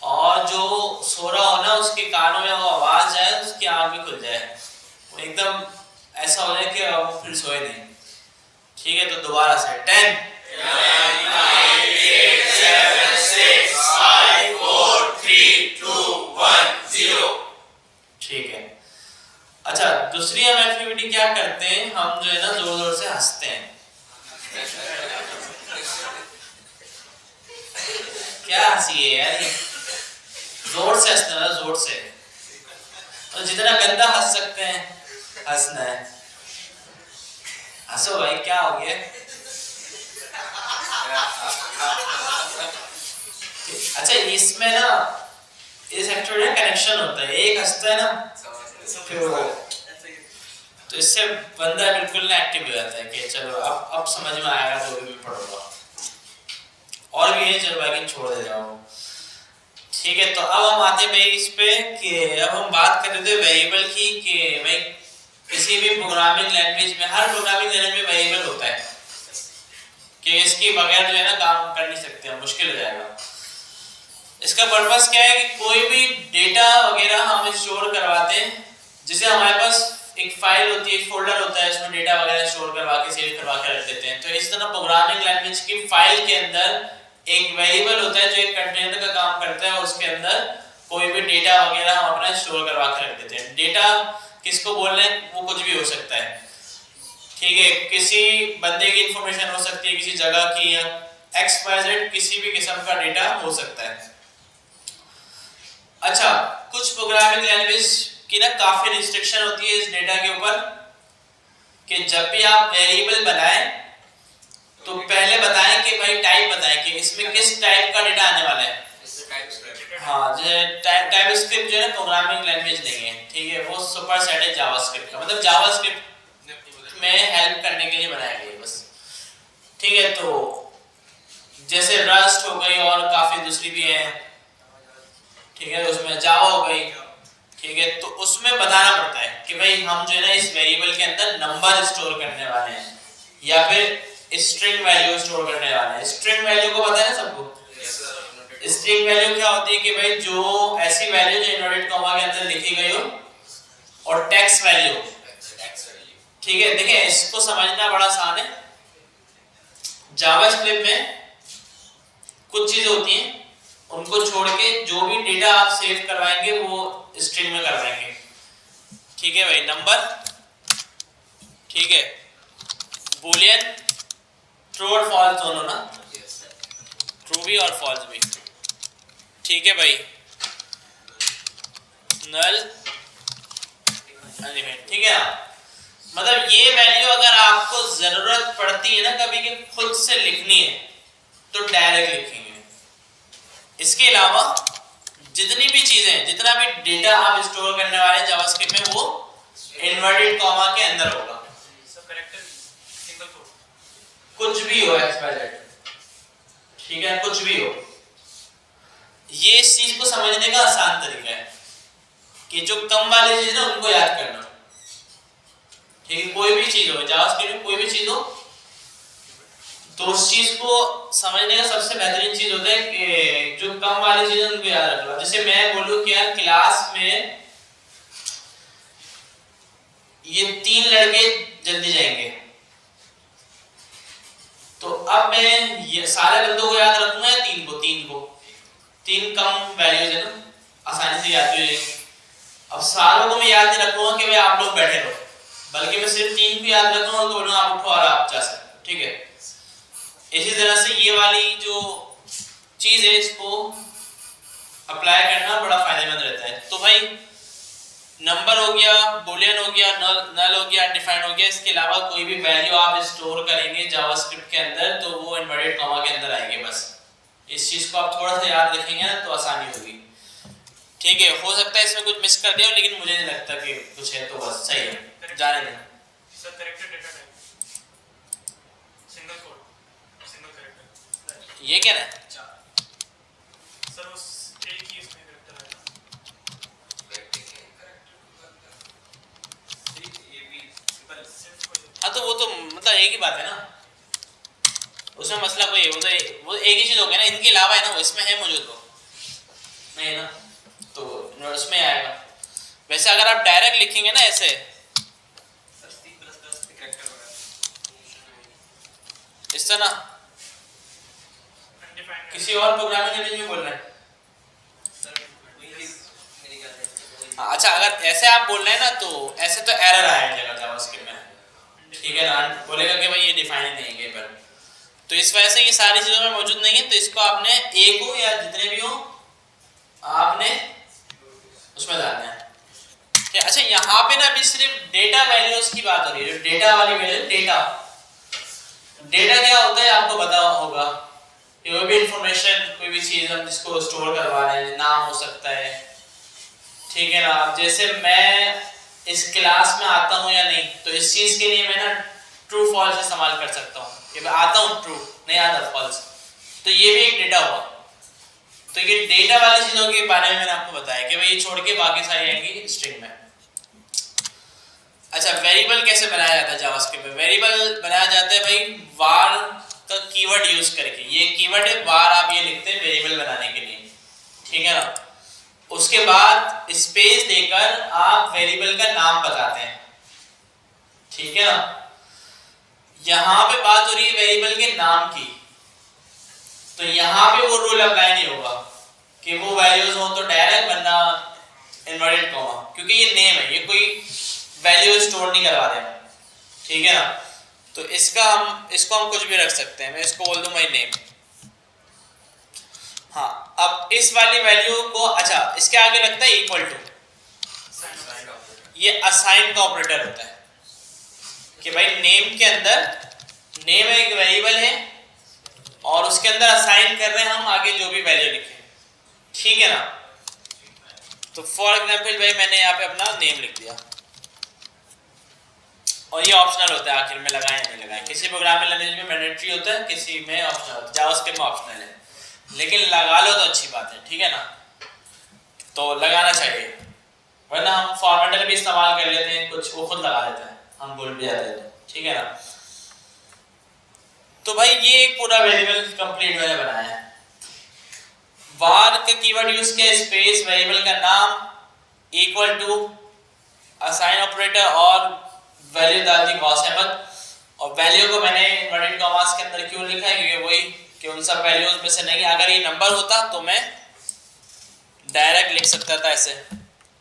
और जो सो रहा हो ना उसके कानों में वो आवाज जाए, उसकी आंख भी खुल जाए, वो एकदम ऐसा हो जाए कि वो फिर सोए नहीं। ठीक है, तो दोबारा से 10 9 8 7 6 5 4 3 2 1 0। ठीक है। अच्छा, दूसरी हम एक्टिविटी क्या करते हैं, हम जो है ना जोर जोर से हंसते हैं। क्या हंसी है यार, जोर से हंसना है, जोर से। तो जितना गंदा हंस सकते हैं हंसना है। हंसो भाई, क्या हो गया? अच्छा, इसमें ना इस एक्टिविटी में कनेक्शन होता है, एक हंसता है ना फिर वो, तो इससे बंदा बिल्कुल ना एक्टिव हो जाता है कि चलो अब समझ में आएगा जो भी पढ़ूंगा। और भी है, चलो बाकी छोड़ दे जाओ। ठीक है, तो अब हम आते हैं भाई इस पे कि अब हम बात कर रहे थे वेरिएबल की, कि भाई किसी भी प्रोग्रामिंग लैंग्वेज में, हर प्रोग्रामिंग लैंग्वेज में वेरिएबल होता है कि इसके बगैर जो है ना काम कर नहीं सकते, मुश्किल हो जाएगा। इसका पर्पस क्या है कि कोई भी डेटा वगैरह हम स्टोर करवाते हैं, जिसे हमारे पास एक फाइल होती है, एक फोल्डर होता है, उसमें डेटा वगैरह स्टोर करवा के सेव करवा के रख देते हैं। तो इस तरह प्रोग्रामिंग लैंग्वेज की फाइल के अंदर एक वेरिएबल होता है जो एक कंटेनर का काम करता है, और उसके अंदर कोई भी डेटा वगैरह हम अपना स्टोर करवा के रख देते हैं। डेटा किसको बोल रहे हैं, वो कुछ भी हो सकता है। ठीक है, किसी बंदे की इंफॉर्मेशन हो सकती है, किसी जगह की, या XYZ किसी भी किस्म का डेटा हो सकता है। अच्छा, कुछ प्रोग्रामिंग लैंग्वेज की ना काफी रिस्ट्रिक्शन होती है इस डेटा के ऊपर, कि जब भी आप वेरिएबल बनाएं तो पहले बताएं कि भाई टाइप बताएं कि इसमें किस टाइप का डेटा आने वाला है। हाँ, टाइपस्क्रिप्ट जो है ना प्रोग्रामिंग लैंग्वेज नहीं है। ठीक है, वो सुपरसेट है जावास्क्रिप्ट का, मतलब जावास्क्रिप्ट में हेल्प करने के लिए बनाया गया बस। ठीक है, तो जैसे रस्ट हो गई और काफी दूसरी भी है। ठीक है, उसमें जावा हो गई। ठीक है, तो उसमें बताना पड़ता है कि भाई हम जो है ना इस वेरिएबल के अंदर नंबर स्टोर करने वाले हैं, या फिर स्ट्रिंग वैल्यू स्टोर करने वाले हैं। स्ट्रिंग वैल्यू को पता है ना सबको? स्ट्रिंग वैल्यू क्या होती है कि भाई जो ऐसी वैल्यू जो इनवर्टेड कॉमा के अंदर लिखी गई हो, और टेक्स्ट वैल्यू। ठीक है, देखिए इसको समझना बड़ा आसान है। जावास्क्रिप्ट में कुछ चीजें होती हैं, उनको छोड़ के जो भी डेटा आप सेव करवाएंगे वो स्ट्रिंग में करवाएंगे। ठीक है भाई, नंबर, ठीक है, बूलियन, ट्रू और फॉल्स दोनों ना, ट्रू भी और फॉल्स भी। ठीक है भाई, नल, एलिमेंट। ठीक है, मतलब ये वैल्यू अगर आपको जरूरत पड़ती है ना कभी कि खुद से लिखनी है तो डायरेक्ट लिखेंगे। इसके अलावा जितनी भी चीजें, जितना भी डेटा आप स्टोर करने वाले हैं जावास्क्रिप्ट में, वो इनवर्टेड कॉमा के अंदर होगा। सब कैरेक्टर सिंगल कोट, कुछ भी हो XYZ। ठीक है, कुछ भी हो। ये इस चीज को समझने का आसान तरीका है कि जो कम वाली चीज ना उनको याद करना। ठीक है, कोई भी चीज हो जावास्क्रिप्ट में, कोई भी चीज हो, तो उस चीज को समझने का सबसे बेहतरीन चीज होता है कि जो कम वाली चीज है उनको याद रख लो। जैसे मैं बोलूं कि यार क्लास में ये 3 लड़के जल्दी जाएंगे, तो अब मैं ये सारे बंदों को याद रखूंगा या 3 को? 3 कम वैल्यूज है ना, आसानी से याद हो जाएगी। अब सारों को मैं याद नहीं रखूंगा कि भाई आप लोग बैठे रहो, बल्कि मैं सिर्फ 3 को याद रखूंगा, उनको बोलूंगा आप उठो और आप जा सकते हो। ठीक है, इसी तरह से ये वाली जो चीज है इसको अप्लाई करना बड़ा फायदेमंद रहता है। तो भाई नंबर हो गया, बूलियन हो गया, नल हो गया, अनडिफाइंड हो गया। इसके अलावा कोई भी वैल्यू आप स्टोर करेंगे जावास्क्रिप्ट के अंदर तो वो इनवर्टेड कॉमा के अंदर आएंगे। बस इस चीज को आप थोड़ा सा याद रखेंगे ना तो आसानी होगी। ठीक है, हो सकता है इसमें कुछ मिस कर दिया हो, लेकिन मुझे नहीं लगता कि कुछ है, तो बस सही है, जाने देना। सब character data type, single code, single character. ये क्या है? सर उस एक ही इसमें कैरेक्टर है। हाँ, तो वो तो मतलब एक ही बात है ना, उसमें मसला कोई है, वो एक ही चीज हो गया ना, इनके अलावा है ना, वो इसमें है मौजूद, तो नहीं है ना, तो उसमें आएगा। वैसे अगर आप डायरेक्ट लिखेंगे ना ऐसे सना अनडिफाइंड किसी और प्रोग्रामिंग लैंग्वेज में बोल रहे हैं? अच्छा, अगर ऐसे आप बोल रहे हैं ना तो ऐसे तो एरर आएगा जावास्क्रिप्ट में, ठीक है ना, बोलेगा कि भाई ये डिफाइन ही नहीं है कहीं पर। तो इस वजह से ये सारी चीज़ों में मौजूद नहीं है, तो इसको आपने ए को या जितने भी हो आपने उसमें डालना है। अच्छा, यहाँ पे ना अभी सिर्फ डेटा वैल्यूज की बात हो रही है, जो डेटा वाली वैल्यू, डेटा क्या होता है आपको पता होगा, कोई भी इंफॉर्मेशन, कोई भी चीज़ हम जिसको स्टोर करवा रहे हैं, नाम हो सकता है, ठीक है ना। अब जैसे मैं इस क्लास में आता हूँ या नहीं, तो इस चीज़ के लिए मैं ना ट्रू फॉल्स इस्तेमाल कर सकता हूँ कि मैं आता हूँ ट्रू, नहीं आता फॉल्स, तो ये भी एक डेटा हुआ। तो ये डेटा वाली चीज़ों के बारे में मैंने आपको बताया कि भाई ये छोड़ के बाकी सारी आएंगी स्ट्रिंग में। अच्छा, वेरिएबल कैसे बनाया जाता है जावास्क्रिप्ट में? वेरिएबल बनाया जाता है भाई var का कीवर्ड यूज करके। ये कीवर्ड है var, आप ये लिखते हैं वेरिएबल बनाने के लिए, ठीक है ना। उसके बाद स्पेस देकर आप वेरिएबल का नाम बताते हैं, ठीक है ना। यहाँ पे बात हो रही है वेरिएबल के नाम की, तो यहाँ पे वो रूल अप्लाई नहीं होगा कि वो वैल्यूज हो तो डायरेक्ट, वरना इनवर्टेड कॉमा, क्योंकि ये नेम है, ये कोई वैल्यू स्टोर नहीं करवा रहे हैं, ठीक है ना। तो इसको हम कुछ भी रख सकते हैं, मैं इसको बोल दूं माय नेम। हाँ, अब इस वाली वैल्यू को, अच्छा इसके आगे लगता है इक्वल टू, ये असाइन का ऑपरेटर होता है कि भाई नेम के अंदर, नेम एक वेरिएबल है और उसके अंदर असाइन कर रहे हैं हम आगे जो भी वैल्यू लिखे, ठीक है ना। तो फॉर एग्जांपल भाई मैंने यहाँ पे अपना नेम लिख दिया, और ये ऑप्शनल होता है आखिर में लगाएं या नहीं लगाएं। किसी प्रोग्रामिंग लैंग्वेज में मैंडेटरी होता है, किसी में ऑप्शनल होता है, जावास्क्रिप्ट में ऑप्शनल है, लेकिन लगा लो तो अच्छी बात है, ठीक है ना। तो लगाना चाहिए, वरना हम फॉर्मेटर भी इस्तेमाल कर लेते हैं, कुछ वो खुद लगा देता है, हम भूल भी जाते हैं, ठीक है ना। तो भाई ये एक पूरा वेरिएबल कंप्लीट मैंने बनाया है। var का कीवर्ड यूज किया, स्पेस वेरिएबल का नाम इक्वल टू असाइन ऑपरेटर और वैल्यू डाल दी गॉस अहमद। और वैल्यू को मैंने इनवर्टेड कॉमास के अंदर क्यों लिखा है, क्योंकि वही कि उन सब वैल्यूज में से नहीं, अगर ये नंबर होता तो मैं डायरेक्ट लिख सकता था ऐसे,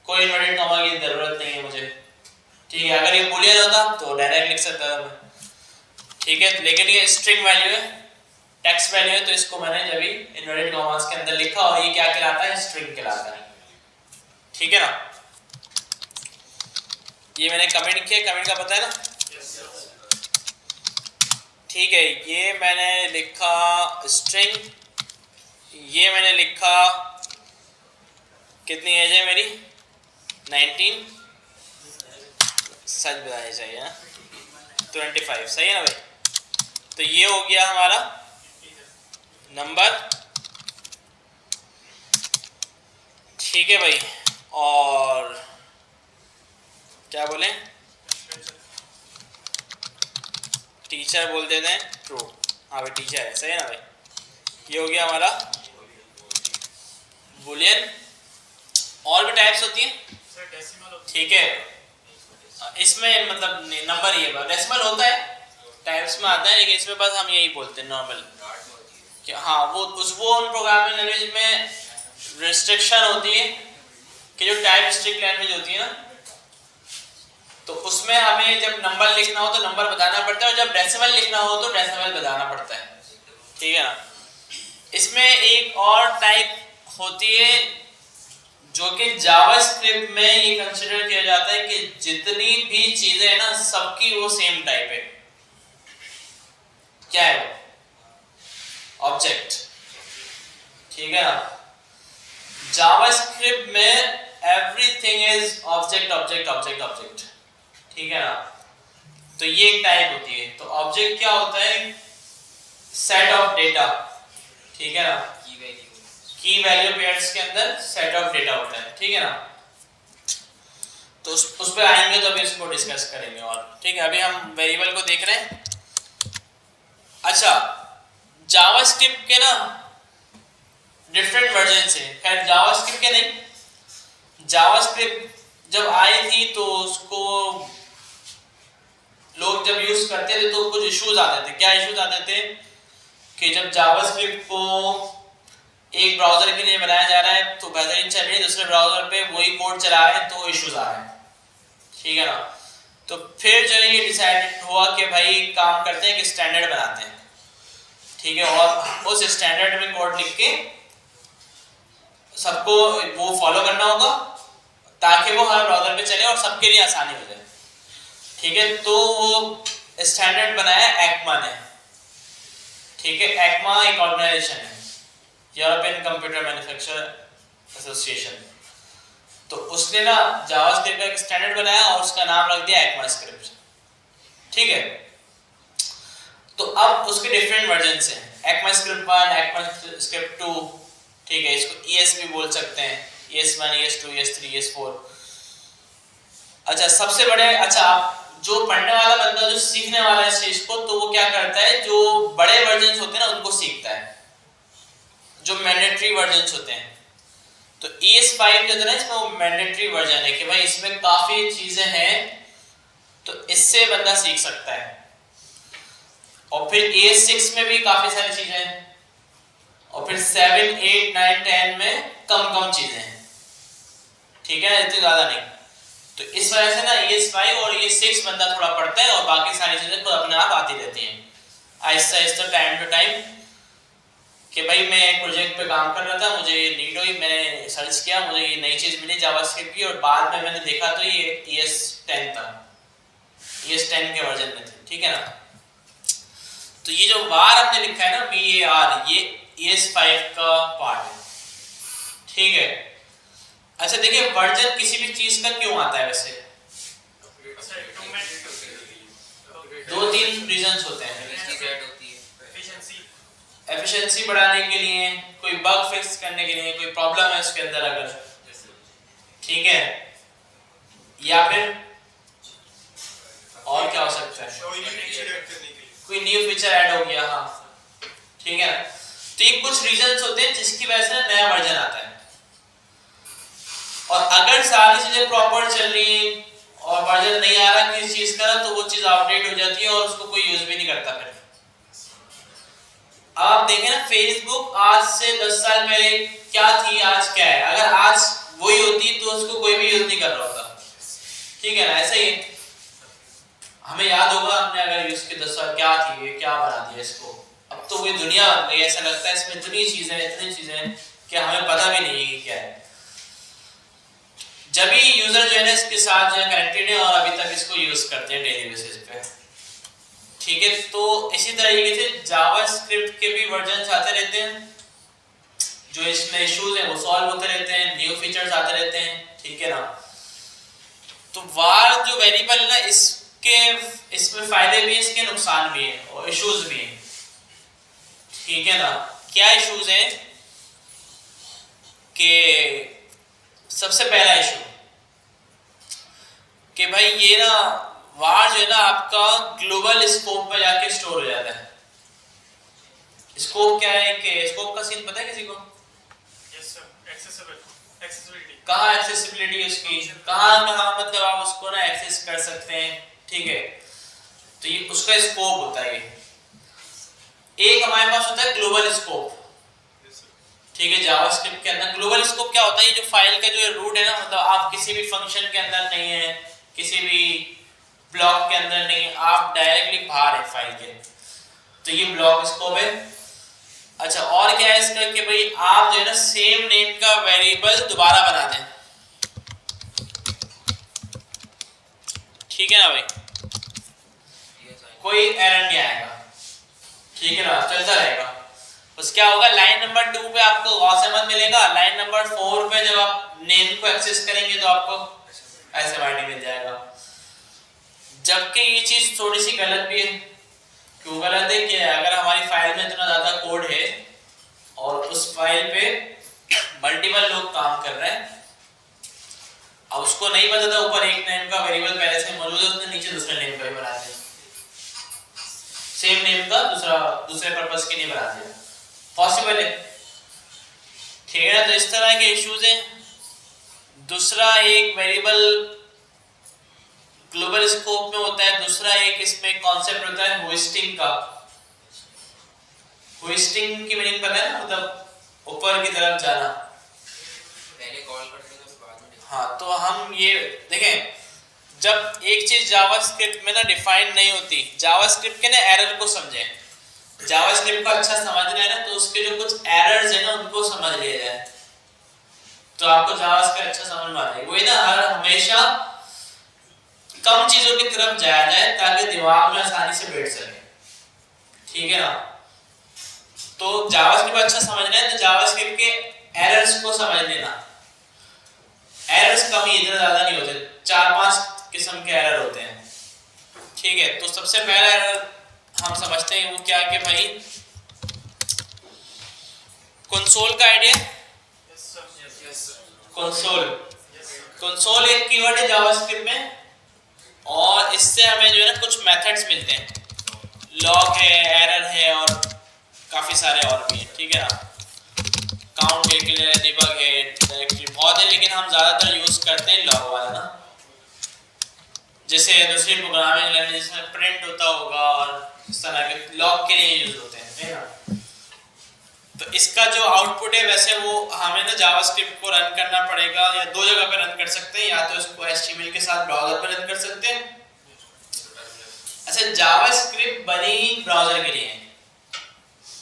कोई इनवर्टेड कॉमा की जरूरत नहीं है मुझे, ठीक है। अगर ये बूलियन होता तो डायरेक्ट लिख सकता था मैं, ठीक है। लेकिन ये स्ट्रिंग वैल्यू है, टेक्स्ट वैल्यू है, तो इसको मैंने जब भी इनवर्टेड कॉमास के अंदर लिखा, और ये क्या कहलाता है, स्ट्रिंग कहलाता है, ठीक है ना। ये मैंने कमेंट किया, कमेंट का पता है ना, ठीक है। ये मैंने लिखा स्ट्रिंग, ये मैंने लिखा कितनी एज है मेरी, 19, सच बतानी चाहिए ना, 25, सही है ना भाई। तो ये हो गया हमारा नंबर, ठीक है भाई। और क्या बोले, टीचर बोल देते हैं ट्रू, हाँ भाई टीचर है, सही है ना भाई। ये हो गया हमारा बूलियन। और भी टाइप्स होती हैं, सर डेसिमल होता ठीक है, इसमें मतलब नंबर ही है, डेसिमल होता है, टाइप्स में आता है, लेकिन इसमें बस हम यही बोलते हैं नॉर्मल कि हाँ वो उन प्रोग्रामिंग लैंग्वेज में रिस्ट्रिक्शन होती है कि जो टाइप स्ट्रिक्ट लैंग्वेज होती है ना, तो उसमें हमें जब नंबर लिखना हो तो नंबर बताना पड़ता है, और जब डेसिमल लिखना हो तो डेसिमल बताना पड़ता है, ठीक है ना। इसमें एक और टाइप होती है जो कि जावास्क्रिप्ट में ये कंसीडर किया जाता है कि जितनी भी चीजें हैं ना सबकी वो सेम टाइप है। क्या है वो, ऑब्जेक्ट, ठीक है ना। जावास्क्रिप्ट में everything is object object object object, ठीक है ना। तो ये एक टाइप होती है। तो ऑब्जेक्ट क्या होता है, सेट ऑफ डेटा, ठीक है ना, की वैल्यू पेयर्स के अंदर सेट ऑफ डेटा होता है, ठीक है ना। तो उस पे आएंगे तो अभी इसको डिस्कस करेंगे और, ठीक है। अभी हम वेरिएबल को देख रहे हैं। अच्छा, जावास्क्रिप्ट के ना डिफरेंट वर्जन है, खैर जावास्क्रिप्ट के नहीं, जावास्क्रिप्ट जब आई थी तो उसको लोग जब यूज करते थे तो कुछ इश्यूज आते थे। क्या इश्यूज आते थे कि जब जावास्क्रिप्ट को एक ब्राउजर के लिए बनाया जा रहा है तो बेहतरीन चल रही है, दूसरे ब्राउजर पे वही कोड चला रहे हैं तो इश्यूज आ रहे हैं, ठीक है ना। तो फिर जो है ये डिसाइड हुआ कि भाई काम करते हैं कि स्टैंडर्ड बनाते हैं, ठीक है, और उस स्टैंडर्ड में कोड लिख के सबको वो फॉलो करना होगा ताकि वो हर ब्राउजर पे चले और सबके लिए आसानी हो जाए, ठीक है। तो वो स्टैंडर्ड बनाया एक्मा ने, ठीक है। एक्मा एक ऑर्गेनाइजेशन है, यूरोपियन कंप्यूटर मैन्युफैक्चरर एसोसिएशन। तो उसने ना जावास्क्रिप्ट का एक स्टैंडर्ड बनाया और उसका नाम रख दिया एक्मा स्क्रिप्ट, ठीक है। तो अब उसके डिफरेंट वर्जन्स हैं, एक्मा स्क्रिप्ट 1, एक्मा स्क्रिप्ट 2, ठीक है। इसको ES भी बोल सकते हैं, ES1, ES2, ES3, ES4। अच्छा सबसे बड़े, अच्छा आप जो पढ़ने वाला बंदा जो सीखने वाला है इस चीज को, तो वो क्या करता है, जो बड़े वर्जन्स होते हैं ना उनको सीखता है, जो मैंडेटरी वर्जन्स होते हैं। तो ES5 जो है ना इसमें वो मैंडेटरी वर्जन है कि भाई इसमें काफी चीजें हैं तो इससे बंदा सीख सकता है। और फिर ES6 में भी काफी सारी चीजें हैं और फिर 7, 8, 9, 10 में कम चीजें हैं, ठीक है, इतनी ज्यादा नहीं। तो इस वजह से ना ES5 और ES6 बंदा थोड़ा पढ़ता है और बाकी सारी चीजें खुद अपने आप आती रहती हैं Aahista Aahista time to time. कि भाई मैं एक प्रोजेक्ट पे काम कर रहा था, मुझे ये नीड हुई, मैंने सर्च किया, मुझे ये नई चीज मिली जावास्क्रिप्ट की और बाद में मैंने देखा तो ये ES10 था, ES10 के वर्जन में थे, ठीक है ना। तो ये जो वार हमने लिखा है ना VAR, ये ES5 का पार्ट है, ठीक है। अच्छा देखिए वर्जन किसी भी चीज का क्यों आता है वैसे, दो तीन रीजंस होते हैं। एफिशिएंसी बढ़ाने के लिए, कोई बग फिक्स करने के लिए, कोई प्रॉब्लम है उसके अंदर अगर, ठीक है, या फिर और क्या हो सकता है, कोई न्यू फीचर ऐड हो गया, हाँ, ठीक है। तो ये कुछ रीजंस होते हैं जिसकी वजह से नया वर्जन आता है। और अगर सारी चीजें प्रॉपर चल रही हैं और वर्जन नहीं आ रहा किसी चीज का, तो वो चीज अपडेट हो जाती है और उसको कोई यूज भी नहीं करता फिर। आप देखें ना फेसबुक आज से 10 साल पहले क्या थी, आज क्या है। अगर आज वही होती तो उसको कोई भी यूज नहीं कर रहा होता, ठीक है ना। ऐसा ही हमें याद होगा हमने अगर यूज के 10 साल क्या थी, ये क्या बना दिया इसको, अब तो ये दुनिया बन गई। ऐसा लगता है इसमें इतनी चीजें हैं कि हमें पता भी नहीं है कि क्या है। जब भी यूजर जो है ना इसके साथ जो है कनेक्टेड है और अभी तक इसको यूज करते हैं डेली बेसिस पे, ठीक है। तो इसी तरीके से जावास्क्रिप्ट के भी वर्जन्स आते रहते हैं, जो इसमें इश्यूज हैं वो सॉल्व होते रहते हैं, न्यू फीचर्स आते रहते हैं, ठीक है ना। तो वार जो वेरिएबल है ना इसमें फायदे भी हैं, इसके नुकसान भी हैं और इश्यूज भी हैं, ठीक है ना। क्या इश्यूज हैं कि सबसे पहला इशू कि भाई ये ना वार जो है ना आपका ग्लोबल स्कोप पे जाके स्टोर हो जाता है। स्कोप क्या है कि स्कोप का सीन पता है किसी को? Yes sir, accessibility. कहाँ एक्सेसिबिलिटी उसकी, कहाँ मतलब आप उसको ना एक्सेस कर सकते हैं, ठीक है। तो ये उसका स्कोप होता है। एक हमारे पास होता है ग्लोबल स्कोप, ठीक है। जावास्क्रिप्ट के अंदर ग्लोबल स्कोप क्या होता है, ये जो फाइल का जो रूट है ना, मतलब आप किसी भी फंक्शन के अंदर नहीं है, किसी भी ब्लॉक के अंदर नहीं है, आप डायरेक्टली बाहर है फाइल के, तो ये ब्लॉक स्कोप है। अच्छा और क्या है इसका कि भाई आप जो है ना सेम नेम का वेरिएबल दोबारा बना दें, ठीक है ना भाई, कोई एरर नहीं आएगा, ठीक है ना, चलता रहेगा। बस क्या होगा, लाइन नंबर 2 पे आपको गॉस एमएल मिलेगा, लाइन नंबर 4 पे जब आप नेम को एक्सेस करेंगे तो आपको SMRT मिल जाएगा। जबकि ये चीज थोड़ी सी गलत भी है। क्यों गलत है कि अगर हमारी फाइल में इतना ज्यादा कोड है और उस फाइल पे मल्टीपल लोग काम कर रहे हैं, अब उसको नहीं पता था ऊपर एक नेम का वेरिएबल पहले से मौजूद है, उसने नीचे दूसरे नेम का भी बना दिया, सेम नेम का दूसरे पर्पस के लिए बना दिया, पॉसिबल है, ठीक है ना। तो इस तरह के इश्यूज हैं। दूसरा एक वेरिएबल ग्लोबल स्कोप में होता है। दूसरा एक इसमें कॉन्सेप्ट होता है होइस्टिंग का। होइस्टिंग की मीनिंग पता है ना, मतलब ऊपर की तरफ जाना। पहले कॉल करते हैं तो बाद में। हाँ, तो हम ये देखें, जब एक चीज जावास्क्रिप्ट में ना डिफाइन नहीं होती, जावास्क्रिप्ट के ना एरर को समझें। जावास्क्रिप्ट को अच्छा समझना है ना, तो उसके जो कुछ एरर्स है ना उनको समझ लिया जाए, तो आपको जावास्क्रिप्ट अच्छा समझ में आ जाएगा। वही ना, हर हमेशा कम चीजों की तरफ जाया जाए ताकि दिमाग में आसानी से बैठ सके, ठीक है ना। तो जावास्क्रिप्ट अच्छा समझना है तो जावास्क्रिप्ट के एरर्स को समझ लेना। एरर्स कम ही, इतना ज्यादा नहीं होते, 4-5 किस्म के एरर होते हैं, ठीक है। तो सबसे पहला एरर हम समझते हैं वो क्या कि भाई कंसोल का आइडिया। कंसोल एक कीवर्ड है जावास्क्रिप्ट में, और इससे हमें जो है ना कुछ मेथड्स मिलते हैं, लॉग है, एरर है और काफी सारे और भी हैं, ठीक है ना। काउंट के लिए डिबग है, डायरेक्टरी बहुत है, लेकिन हम ज्यादातर यूज करते हैं लॉग वाला ना। जैसे दूसरी प्रोग्रामिंग लैंग्वेज में प्रिंट होता होगा और इस तरह के लॉग के लिए यूज होते हैं, है ना। तो इसका जो आउटपुट है वैसे वो हमें ना जावास्क्रिप्ट को रन करना पड़ेगा, या दो जगह पे रन कर सकते हैं, या तो इसको HTML के साथ ब्राउजर पे रन कर सकते हैं। अच्छा, जावास्क्रिप्ट बनी ब्राउजर के लिए है,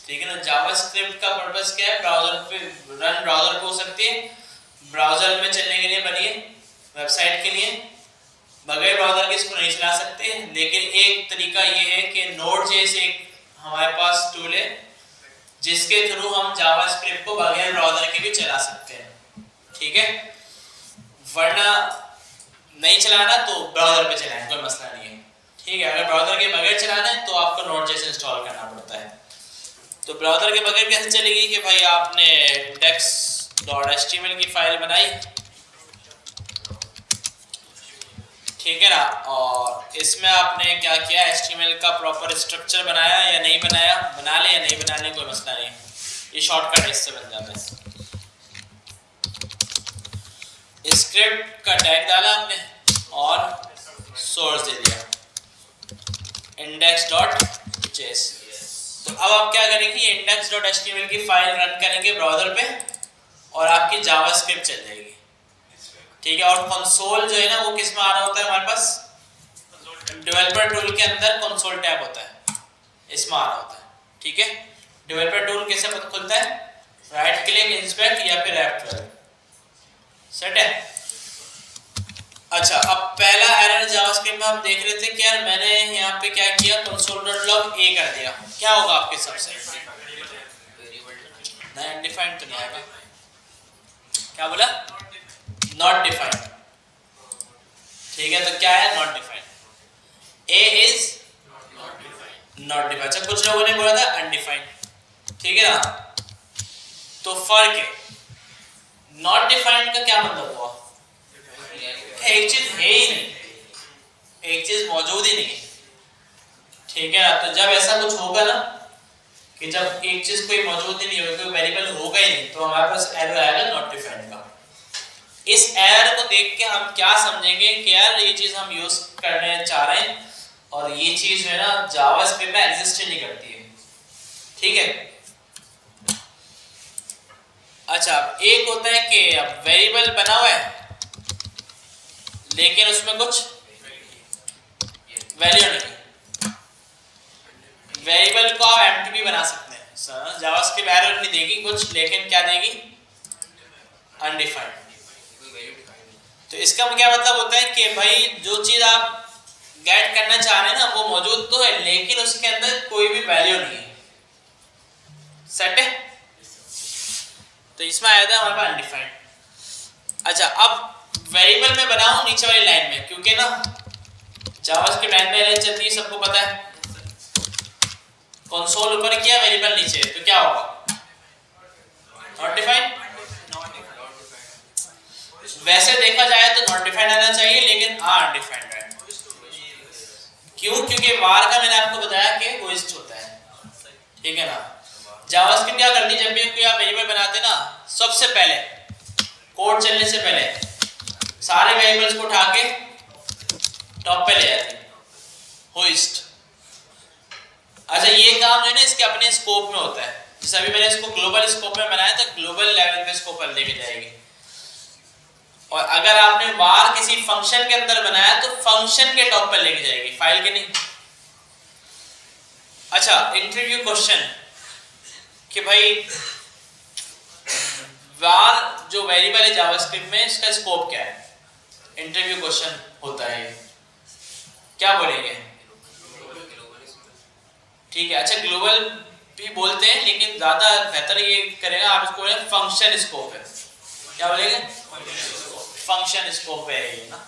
ठीक है ना। जावास्क्रिप्ट का पर्पस क्या है, ब्राउजर पे रन ब्राउजर पे हो सकती है, ब्राउजर में चलने के लिए बनी है, वेबसाइट के लिए। बगैर ब्राउजर के इसको नहीं चला सकते, लेकिन एक तरीका ये है कि Node.js एक हमारे पास टूल है जिसके थ्रू हम जावास्क्रिप्ट को बगैर ब्राउजर के भी चला सकते हैं, ठीक है। वरना नहीं चलाना तो ब्राउजर पे चलाएं, कोई मसला नहीं है, ठीक है। अगर ब्राउजर के बगैर चलाना है तो आपको Node.js इंस्टॉल करना पड़ता है। तो ब्राउजर के बगैर कैसे चलेगी कि भाई आपने index.html की फाइल बनाई, ठीक है ना, और इसमें आपने क्या किया, HTML का प्रॉपर स्ट्रक्चर बनाया या नहीं बनाया, बना ले या नहीं बना ले कोई मसला नहीं, ये शॉर्टकट इससे बन जाता है। स्क्रिप्ट का टैग डाला आपने और सोर्स दे दिया index.js। तो अब आप क्या करेंगे, index.html की फाइल रन करेंगे ब्राउजर पे और आपकी जावास्क्रिप्ट चल जाएगी, ठीक है। और कंसोल जो है ना वो किस में आ रहा होता है हमारे पास, डेवलपर टूल के अंदर कंसोल टैब होता है, इसमें आ रहा होता है, ठीक है। डेवलपर टूल कैसे खुलता है, राइट क्लिक, इंस्पेक्ट या फिर F12, सेट है। अच्छा, अब पहला एरर जावास्क्रिप्ट में हम देख रहे थे कि यार मैंने यहाँ पे क्या किया, console.log a कर दिया, क्या होगा आपके सबसे, नहीं अनडिफाइंड तो नहीं आएगा, क्या बोला, नॉट डिफाइंड, ठीक है। तो क्या है, not defined, a is not defined. अच्छा, कुछ लोगों ने बोला था अनडिफाइंड, ठीक है ना। तो फर्क है, नॉट डिफाइंड का क्या मतलब हुआ, एक चीज है ही नहीं, एक चीज मौजूद ही नहीं है, ठीक है ना। तो जब ऐसा कुछ होगा ना कि जब एक चीज कोई मौजूद ही नहीं होगी, कोई वेरिएबल होगा ही नहीं, तो हमारे पास एरर आएगा नॉट डिफाइंड का। इस एरर को देख के हम क्या समझेंगे कि यार ये चीज हम यूज करने चाह रहे हैं और ये चीज जो है ना जावास्क्रिप्ट में एग्जिस्ट नहीं करती है, ठीक है। अच्छा, एक होता है कि अब वेरिएबल बना हुआ है लेकिन उसमें कुछ वैल्यू नहीं, वेरिएबल को आप एम्प्टी भी बना सकते हैं, जावास्क्रिप्ट एरर नहीं देगी कुछ, लेकिन क्या देगी, अनडिफाइंड। तो इसका क्या मतलब होता है कि भाई जो चीज आप गेट करना चाह रहे हैं ना वो मौजूद तो है लेकिन उसके अंदर कोई भी वैल्यू नहीं है, सेट है। तो इसमें आया था हमारे पास अनडिफाइंड। अच्छा, अब वेरिएबल में बनाऊं नीचे वाली लाइन में, क्योंकि ना जावास्क्रिप्ट लाइन बाय लाइन चलती है, सबको पता है। कंसोल ऊपर किया, वेरिएबल नीचे, तो क्या होगा, नॉट डिफाइंड। वैसे देखा जाए तो नॉट डिफाइंड आना चाहिए, लेकिन अनडिफाइंड है। क्यों, क्योंकि वार का मैंने आपको बताया कि होस्ट होता है, ठीक है ना। जावास्क्रिप्ट क्या करती है, जब भी कोई आप वेरिएबल बनाते ना, सबसे पहले कोड चलने से पहले सारे वेरिएबल्स को उठा के टॉप पे ले जाती है, होइस्ट। अच्छा ये काम जो है ना इसके अपने स्कोप में होता है, जैसे अभी मैंने इसको ग्लोबल स्कोप में बनाया तो ग्लोबल लेवल पे इसको ऊपर लेके जाएगी। और अगर आपने वार किसी फंक्शन के अंदर बनाया तो फंक्शन के टॉप पर लेके जाएगी, फाइल के नहीं। अच्छा इंटरव्यू क्वेश्चन कि भाई वार जो वेरिएबल है जावास्क्रिप्ट में इसका स्कोप क्या है, इंटरव्यू क्वेश्चन होता है, क्या बोलेंगे? ठीक है, अच्छा ग्लोबल भी बोलते हैं लेकिन ज्यादा बेहतर ये करेगा आप इसको बोलेंगे फंक्शन स्कोप है, क्या बोलेंगे? फंक्शन स्कोप है ये ना।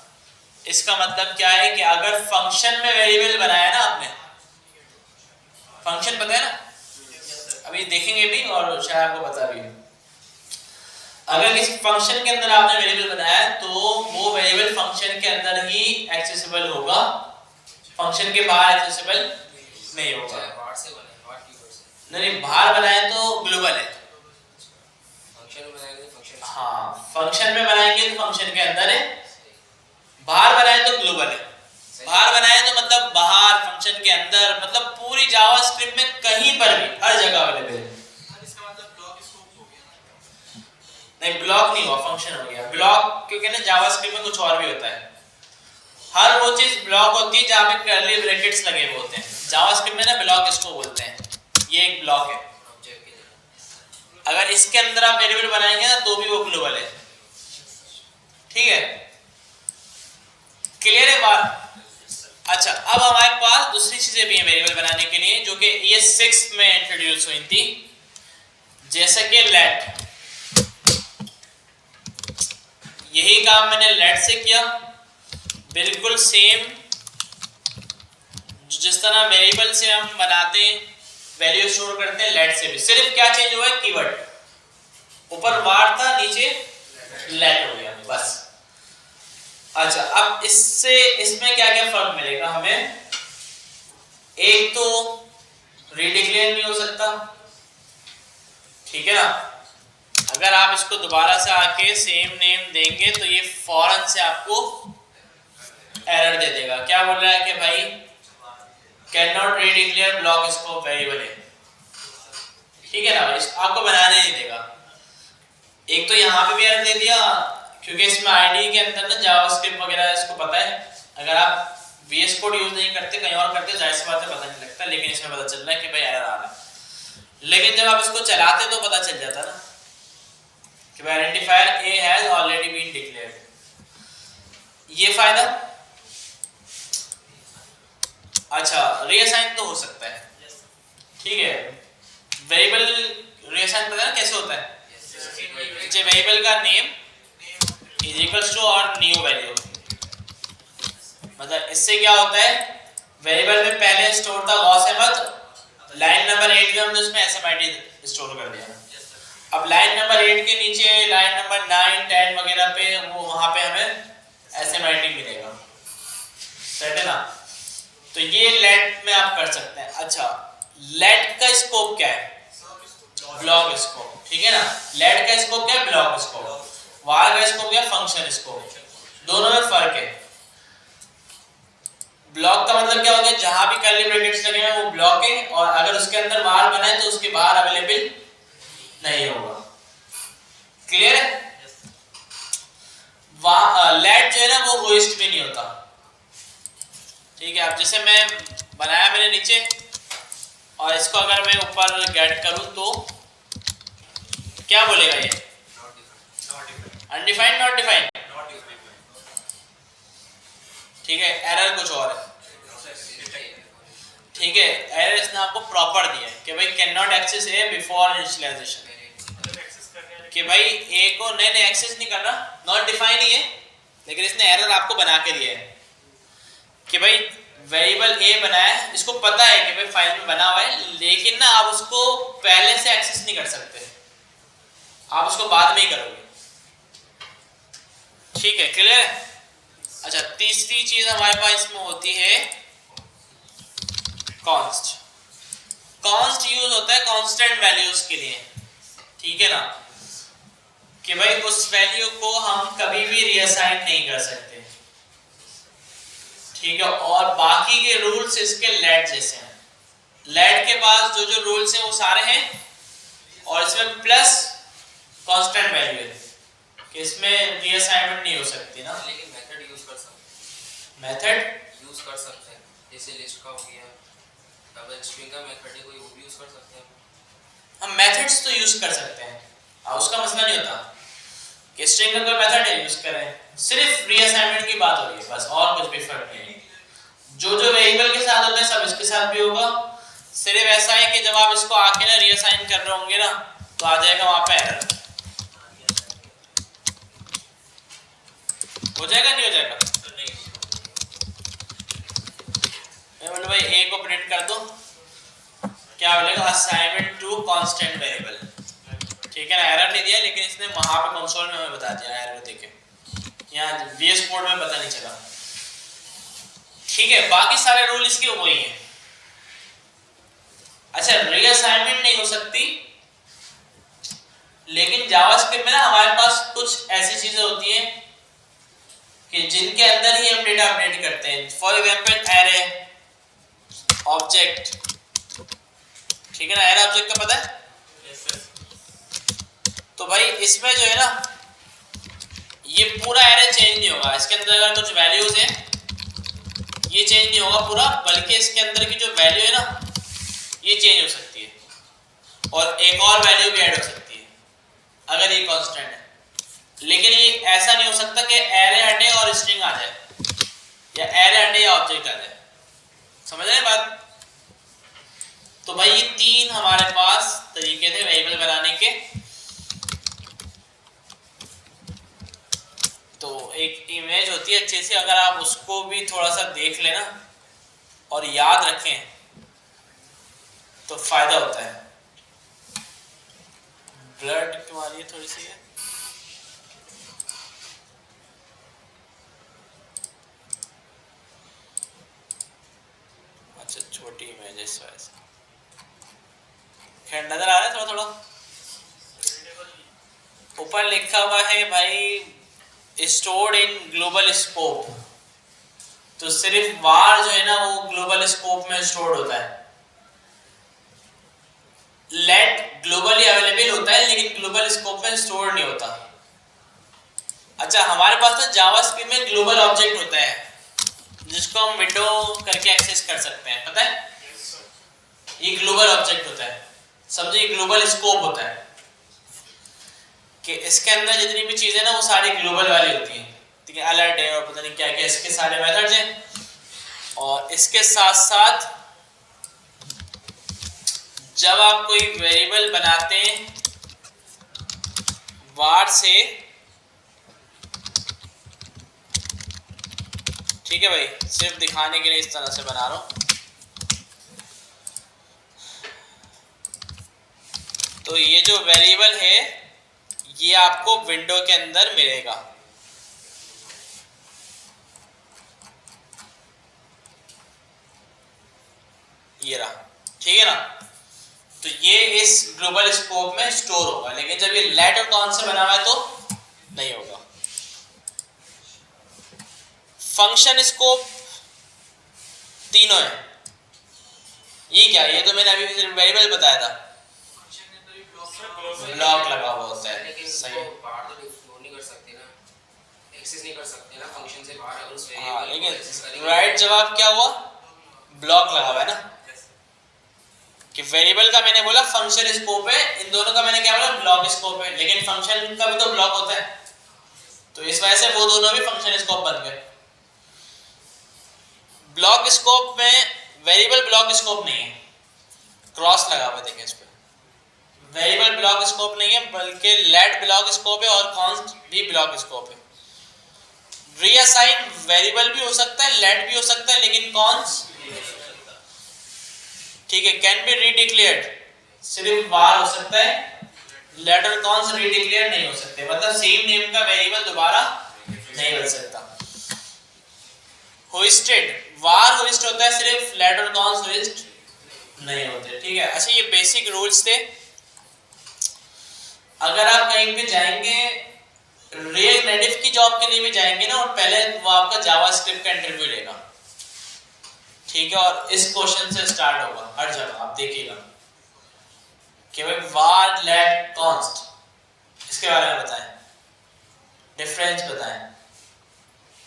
इसका मतलब क्या है कि अगर फंक्शन में वेरिएबल बनाया ना आपने, फंक्शन पता है ना, अभी देखेंगे भी और शायद आपको पता भी है। अगर किसी फंक्शन के अंदर आपने वेरिएबल बनाया तो वो वेरिएबल फंक्शन के अंदर ही एक्सेसिबल होगा, फंक्शन के बाहर एक्सेसिबल नहीं होगा। बाहर से बनाए, बाहर कीवर्ड से नहीं बाहर बनाए तो ग्लोबल है, फंक्शन में बनाएंगे तो फंक्शन। हाँ फंक्शन में बनाएंगे तो फंक्शन के अंदर है, बाहर बनाए तो ग्लोबल है। बाहर बनाए तो मतलब बाहर, फंक्शन के अंदर, मतलब पूरी जावास्क्रिप्ट में कहीं पर भी हर जगह अवेलेबल है। इसका मतलब ब्लॉक स्कोप हो गया। नहीं ब्लॉक नहीं हुआ, फंक्शन हो गया ब्लॉक, क्योंकि ना जावास्क्रिप्ट में कुछ और भी होता है। हर वो चीज ब्लॉक होती है जहाँ पे कर्ली ब्रैकेट्स लगे हुए होते हैं, जावास्क्रिप्ट में ना ब्लॉक इसको बोलते हैं, ये एक ब्लॉक है। ऑब्जेक्ट की तरह। अगर इसके अंदर आप वेरिएबल बनाएंगे ना तो भी वो ग्लोबल है, ठीक है, क्लियर है बात? अच्छा अब हमारे पास दूसरी चीजें भी हैं वेरिएबल बनाने के लिए जो कि ये 6 में इंट्रोड्यूस हुई थी, जैसे कि लेट। यही काम मैंने लेट से किया, बिल्कुल सेम जिस तरह वेरिएबल से हम बनाते हैं वैल्यू स्टोर करते हैं, लेट से भी सिर्फ क्या चेंज हुआ है, कीवर्ड, ऊपर वार था नीचे लेट हो गया बस। अच्छा अब इससे इसमें क्या क्या फर्क मिलेगा हमें, एक तो रीडिक्लेयर नहीं हो सकता, ठीक है ना, अगर आप इसको दोबारा से आके सेम नेम देंगे तो ये फौरन से आपको एरर दे देगा, क्या बोल रहा है कि भाई can not redeclare block scope variable है, ठीक है ना, आपको बनाने नहीं देगा। एक तो यहाँ पे भी एरर दे दिया क्योंकि इसमें आईडी के अंदर ना जावास्क्रिप्ट वगैरह इसको पता है, अगर आप VS कोड यूज नहीं करते कहीं और करते जाहिर सी बात है पता नहीं लगता, लेकिन इसमें पता चल रहा है कि भाई एरर आ रहा है। लेकिन जब आप इसको चलाते तो पता चल जाता ना कि भाई identifier A has already been declared, ये फायदा। अच्छा रीअसाइन तो हो सकता है, ठीक है, वेरिएबल रीअसाइन पता है कैसे होता है, जो वेरिएबल का नेम इज इक्वल्स टू और न्यू वैल्यू, मतलब इससे क्या होता है, वेरिएबल में पहले स्टोर था गॉस अहमद, लाइन नंबर 8 में हमने उसमें एसएमआईडी स्टोर कर दिया, अब लाइन नंबर 8 के नीचे लाइन नंबर 9 10 वगैरह पे वो वहां पे हमें एसएमआईडी मिलेगा, सेट है ना, तो ये लेट में आप कर सकते हैं। अच्छा लेट का स्कोप क्या है, ब्लॉक स्कोप, ठीक है ना, लेट का स्कोप क्या है, ब्लॉक स्कोप, वार का स्कोप क्या है, फंक्शन स्कोप, दोनों में फर्क है। ब्लॉक का मतलब क्या होगा, जहां भी कर्ली ब्रैकेट्स लगे हैं वो ब्लॉक है, और अगर उसके अंदर वार बनाए तो उसके बाहर अवेलेबल नहीं होगा, क्लियर है। लेट जो है ना वो होस्ट भी नहीं होता, ठीक है। अब जैसे मैं बनाया मैंने नीचे और इसको अगर मैं ऊपर गेट करूं तो क्या बोलेगा ये, अनडिफाइंड नॉट डिफाइंड, ठीक है, एरर कुछ और है, ठीक है, एरर इसने आपको प्रॉपर दिया है कि भाई can not access a before initialization, कि भाई ए को नहीं एक्सेस नहीं करना, नॉट डिफाइन ही है, लेकिन इसने एरर आपको बना के दिया है कि भाई वेरिएबल ए बनाया है, इसको पता है कि भाई फाइल में बना हुआ है, लेकिन ना आप उसको पहले से एक्सेस नहीं कर सकते, आप उसको बाद में ही करोगे, ठीक है, क्लियर है। अच्छा तीसरी चीज हमारे पास इसमें होती है कॉन्स्ट। कॉन्स्ट यूज होता है कांस्टेंट वैल्यूज के लिए, ठीक है ना, कि भाई उस वैल्यू को हम कभी भी रीअसाइन नहीं कर सकते, ठीक है, और बाकी के रूल्स इसके लेट जैसे हैं। लेट के पास जो जो रूल्स हैं वो सारे हैं, और इसमें प्लस कांस्टेंट वैल्यू है कि इसमें रीअसाइनमेंट नहीं हो सकती ना। लेकिन मेथड यूज कर सकते मेथड यूज कर सकते हैं, जैसे लिस्ट का हो गया, डबल स्ट्रिंग का मेथड है कोई, वो भी यूज कर सकते हैं। हम मेथड्स तो यूज कर सकते हैं, उसका मसला नहीं होता कि स्ट्रिंग का कोई मेथड है यूज करें, सिर्फ रीअसाइनमेंट की बात हो रही है बस, और कुछ भी फर्क नहीं है। जो जो वेरिएबल के साथ होते हैं सब इसके साथ भी होगा, सिर्फ ऐसा है कि जब आप इसको आके ना रीअसाइन कर रहे होंगे ना तो आ जाएगा वहां पे एरर। हो जाएगा नहीं हो जाएगा? मैं भाई ए को प्रिंट कर दो, क्या बोलेगा? असाइनमेंट टू कांस्टेंट वेरिएबल, ठीक है ना। एरर नहीं दिया, लेकिन इसने वहां पे कंसोल में हमें बता दिया एरर देके, यहाँ VS कोड में पता नहीं चला। ठीक है, बाकी सारे रूल इसके वही हैं। अच्छा, रीअसाइनमेंट नहीं हो सकती, लेकिन जावास्क्रिप्ट में ना हमारे पास कुछ ऐसी चीजें होती हैं कि जिनके अंदर ही हम डेटा अपडेट करते हैं। फॉर एग्जांपल एरे ऑब्जेक्ट, ठीक है ना। एरे ऑब्जेक्ट का पता है? तो भाई इसमें जो है ना ये पूरा एरे चेंज नहीं होगा, इसके अंदर अगर कुछ वैल्यूज हैं ये चेंज नहीं होगा पूरा, बल्कि इसके अंदर की जो वैल्यू है ना ये चेंज हो सकती है, और एक और वैल्यू भी ऐड हो सकती है अगर ये कांस्टेंट है। लेकिन ये ऐसा नहीं हो सकता कि एरे हटे और स्ट्रिंग आ जाए, या एरे हटे या ऑब्जेक्ट आ जाए। समझ रहे हैं बात? तो भाई ये तीन हमारे पास तरीके थे वेरिएबल बनाने के। तो एक इमेज होती है अच्छे से, अगर आप उसको भी थोड़ा सा देख लेना और याद रखें तो फायदा होता है। ब्लड तुम्हारी थोड़ी सी है, अच्छा छोटी इमेज है इस वजह से। खैर नजर आ रहा है थोड़ा थोड़ा। ऊपर लिखा हुआ है भाई स्टोर्ड इन ग्लोबल स्कोप, तो सिर्फ वार जो है ना वो ग्लोबल स्कोप में स्टोर्ड होता है। लेट ग्लोबली अवेलेबल होता है लेकिन ग्लोबल स्कोप में स्टोर नहीं होता। अच्छा, हमारे पास तो जावास्क्रिप्ट में ग्लोबल ऑब्जेक्ट होता है जिसको हम विंडो करके एक्सेस कर सकते हैं, पता है? ये ग्लोबल ऑब्जेक्ट होता है, समझो ये ग्लोबल स्कोप होता है कि इसके अंदर जितनी भी चीजें ना वो सारी ग्लोबल वाली होती हैं, ठीक है। अलर्ट है और पता नहीं क्या क्या इसके सारे मेथड्स हैं। और इसके साथ साथ जब आप कोई वेरिएबल बनाते हैं वार से, ठीक है भाई, सिर्फ दिखाने के लिए इस तरह से बना रहा हूं, तो ये जो वेरिएबल है ये आपको विंडो के अंदर मिलेगा। ये रहा, ठीक है ना। तो ये इस ग्लोबल स्कोप में स्टोर होगा, लेकिन जब ये लेट और कॉन से बना हुआ है तो नहीं होगा। फंक्शन स्कोप तीनों है। ये क्या, ये तो मैंने अभी वेरिएबल बताया था, ब्लॉक लगा हुआ होता है। लेकिन सही वो बाहर तो डिफाइन नहीं कर सकते ना, एक्सेस नहीं कर सकते ना फंक्शन से बाहर, अगर उस हाँ, वेरिएबल लेकिन राइट जवाब क्या हुआ? ब्लॉक लगा हुआ है ना, कि वेरिएबल का मैंने बोला फंक्शन स्कोप है, इन दोनों का मैंने क्या बोला? ब्लॉक स्कोप है। लेकिन फंक्शन का भी तो ब्लॉक होता है, तो इस वजह से वो दोनों भी फंक्शन स्कोप बन गए। ब्लॉक स्कोप में वेरिएबल ब्लॉक स्कोप नहीं है, क्रॉस लगा हुआ देखें इस पे। वेरिएबल ब्लॉक स्कोप नहीं है, बल्कि लेट ब्लॉक स्कोप है और कॉन्स्ट भी ब्लॉक स्कोप है। रीअसाइन वेरिएबल भी हो सकता है, लेट भी हो सकता है, लेकिन कॉन्स्ट, ठीक है, कैन बी रीडिक्लेयर्ड, सिर्फ वार हो सकता है, लेट और कॉन्स्ट रीडिक्लेयर नहीं हो सकते, मतलब सेम नेम का वेरिएबल दोबारा नहीं बन सकता। होइस्टेड, वार होइस्ट होता है सिर्फ, लेट और कॉन्स्ट होइस्ट नहीं होते, ठीक है। अच्छा, ये बेसिक रूल्स थे। अगर आप कहीं पे जाएंगे, रिएक्ट नेटिव की जॉब के लिए भी जाएंगे ना, और पहले वो आपका जावास्क्रिप्ट का इंटरव्यू लेगा, ठीक है, और इस क्वेश्चन से स्टार्ट होगा हर जगह, आप देखिएगा कि भाई var let const, इसके बारे में बताएं, डिफरेंस बताएं।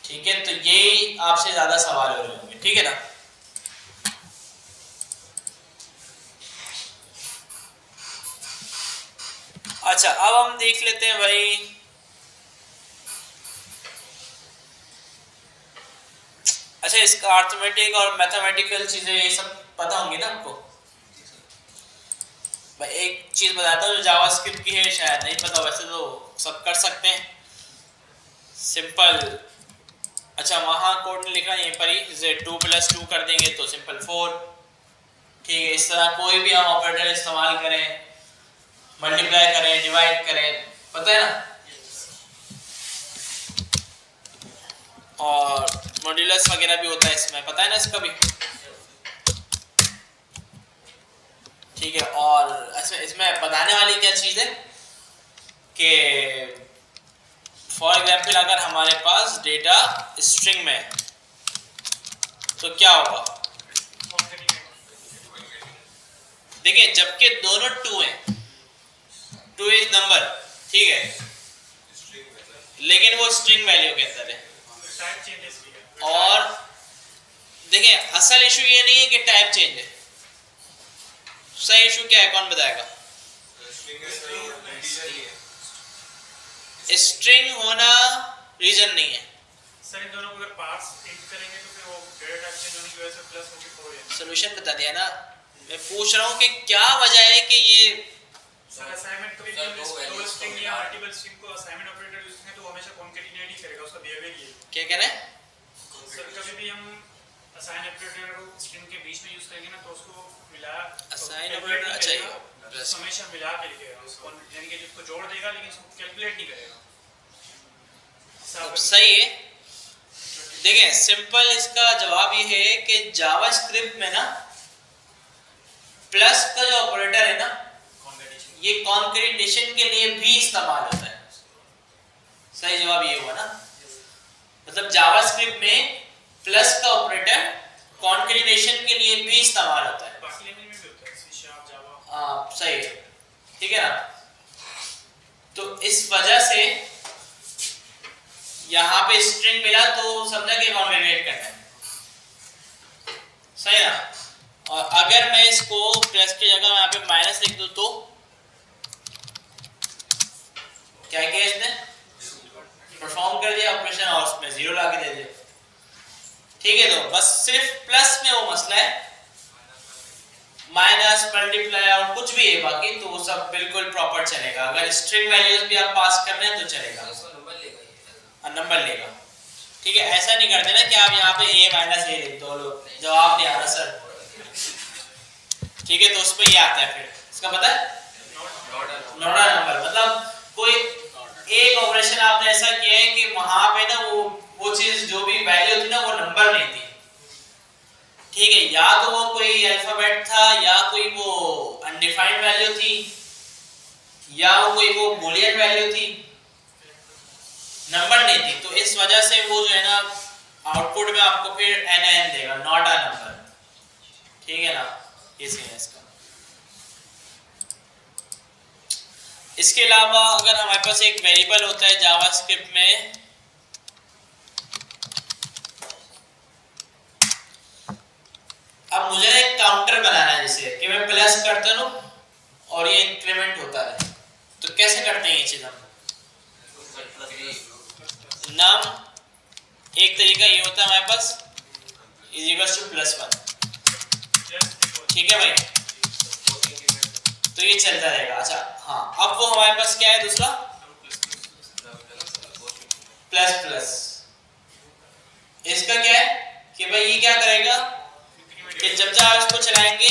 ठीक है, तो यही आपसे ज्यादा सवाल हो रहे होंगे, ठीक है ना। अच्छा, अब हम देख लेते हैं भाई, अच्छा इसका अर्थमेटिक और मैथमेटिकल चीजें ये सब पता होंगी ना आपको। भाई एक चीज बताता हूँ जो जावास्क्रिप्ट की है, शायद नहीं पता, वैसे तो सब कर सकते हैं, सिंपल। अच्छा वहाँ कोड नहीं लिखा, यहीं पर ही, जैसे 2 + 2 कर देंगे तो सिंपल 4। ठीक है, इस तरह कोई भी हम ऑपरेटर इस्तेमाल करें, मल्टीप्लाई करें, डिवाइड करें, पता है ना। और मॉड्यूलस वगैरह भी होता है इसमें, पता है ना इसका भी। ठीक है, और इसमें बताने वाली क्या चीज़ है कि फॉर एग्जाम्पल अगर हमारे पास डेटा स्ट्रिंग में है तो क्या होगा, देखिए जबकि दोनों 2 हैं, 2 इज नंबर, ठीक है, लेकिन वो स्ट्रिंग वैल्यू के अंदर है। और देखिए असल इशू ये नहीं है कि टाइप चेंज है, सही इशू क्या है, कौन बताएगा। स्ट्रिंग होना रीजन नहीं है। सर इन दोनों को अगर पास इंट करेंगे तो फिर वो डेटा टाइप चेंज होने की वजह से प्लस होके 4 है। सॉल्यूशन बता दिया ना, मैं पूछ रहा हूँ कि क्या वजह है कि ये सर असाइनमेंट कभी भी डबल स्ट्रिंग या मल्टीपल स्ट्रिंग को असाइनमेंट ऑपरेटर यूज करें तो हमेशा कॉन्कैटिनेट ही करेगा, उसका बिहेवियर ये है। क्या कह रहे हैं। सर कभी भी हम असाइन ऑपरेटर को स्ट्रिंग के बीच में यूज करेंगे ना तो उसको मिला असाइन ऑपरेटर, अच्छा हमेशा मिला के लिखेगा उसको, यानी कि उसको जोड़ देगा लेकिन उसको कैलकुलेट नहीं करेगा। सही है। देखिए सिंपल इसका जवाब ये है कि जावास्क्रिप्ट में ना प्लस का जो ऑपरेटर है ना, ये कॉन्कैटिनेशन के लिए भी इस्तेमाल होता है। सही जवाब ये हुआ ना, मतलब जावास्क्रिप्ट में प्लस का ऑपरेटर कॉन्कैटिनेशन के लिए भी इस्तेमाल होता है। बाकी लैंग्वेज में भी होता है, सी शार्प, जावा। सही है, ठीक है ना। तो इस वजह से यहाँ पे स्ट्रिंग मिला तो समझा कि कॉन्कैटिनेट करना है, सही ना। और अगर मैं इसको प्लस की जगह यहाँ पे माइनस लिख दूं तो क्या किया इसने, परफॉर्म कर दिया ऑपरेशन और उसमें 0 ला के दे दिया। ठीक है, तो बस सिर्फ प्लस में वो मसला है, माइनस मल्टीप्लाई और कुछ भी है बाकी तो वो सब बिल्कुल प्रॉपर चलेगा। अगर स्ट्रिंग वैल्यूज भी आप पास कर रहे हैं तो चलेगा, नंबर लेगा। ठीक है, ऐसा नहीं करते ना कि आप यहाँ पे a - a लिख दो, जवाब नहीं आ रहा सर। ठीक है, तो उस पर ये आता है, फिर इसका पता है नोडा नंबर, मतलब कोई एक ऑपरेशन आपने ऐसा किया है कि वहां पे ना वो चीज जो भी वैल्यू थी ना वो नंबर नहीं थी। ठीक है, या तो वो कोई अल्फाबेट था, या कोई वो अनडिफाइंड वैल्यू थी, या वो बूलियन वैल्यू थी, नंबर नहीं थी। तो इस वजह से वो जो है ना आउटपुट में आपको फिर NaN देगा, नॉट अ नंबर। ठीक है ना, ये सीन है इसका। इसके अलावा अगर हमारे पास एक वेरिएबल होता है जावास्क्रिप्ट में, अब मुझे एक काउंटर बनाना है जैसे कि मैं प्लस करता हूँ और ये इंक्रीमेंट होता है, तो कैसे करते हैं ये चीज हम। नम एक तरीका ये होता है हमारे पास =+1। ठीक है भाई, तो ये चलता रहेगा। अच्छा हाँ, अब वो हमारे पास क्या है दूसरा प्लस प्लस। इसका क्या है कि भाई ये क्या करेगा कि जब जब आप इसको चलाएंगे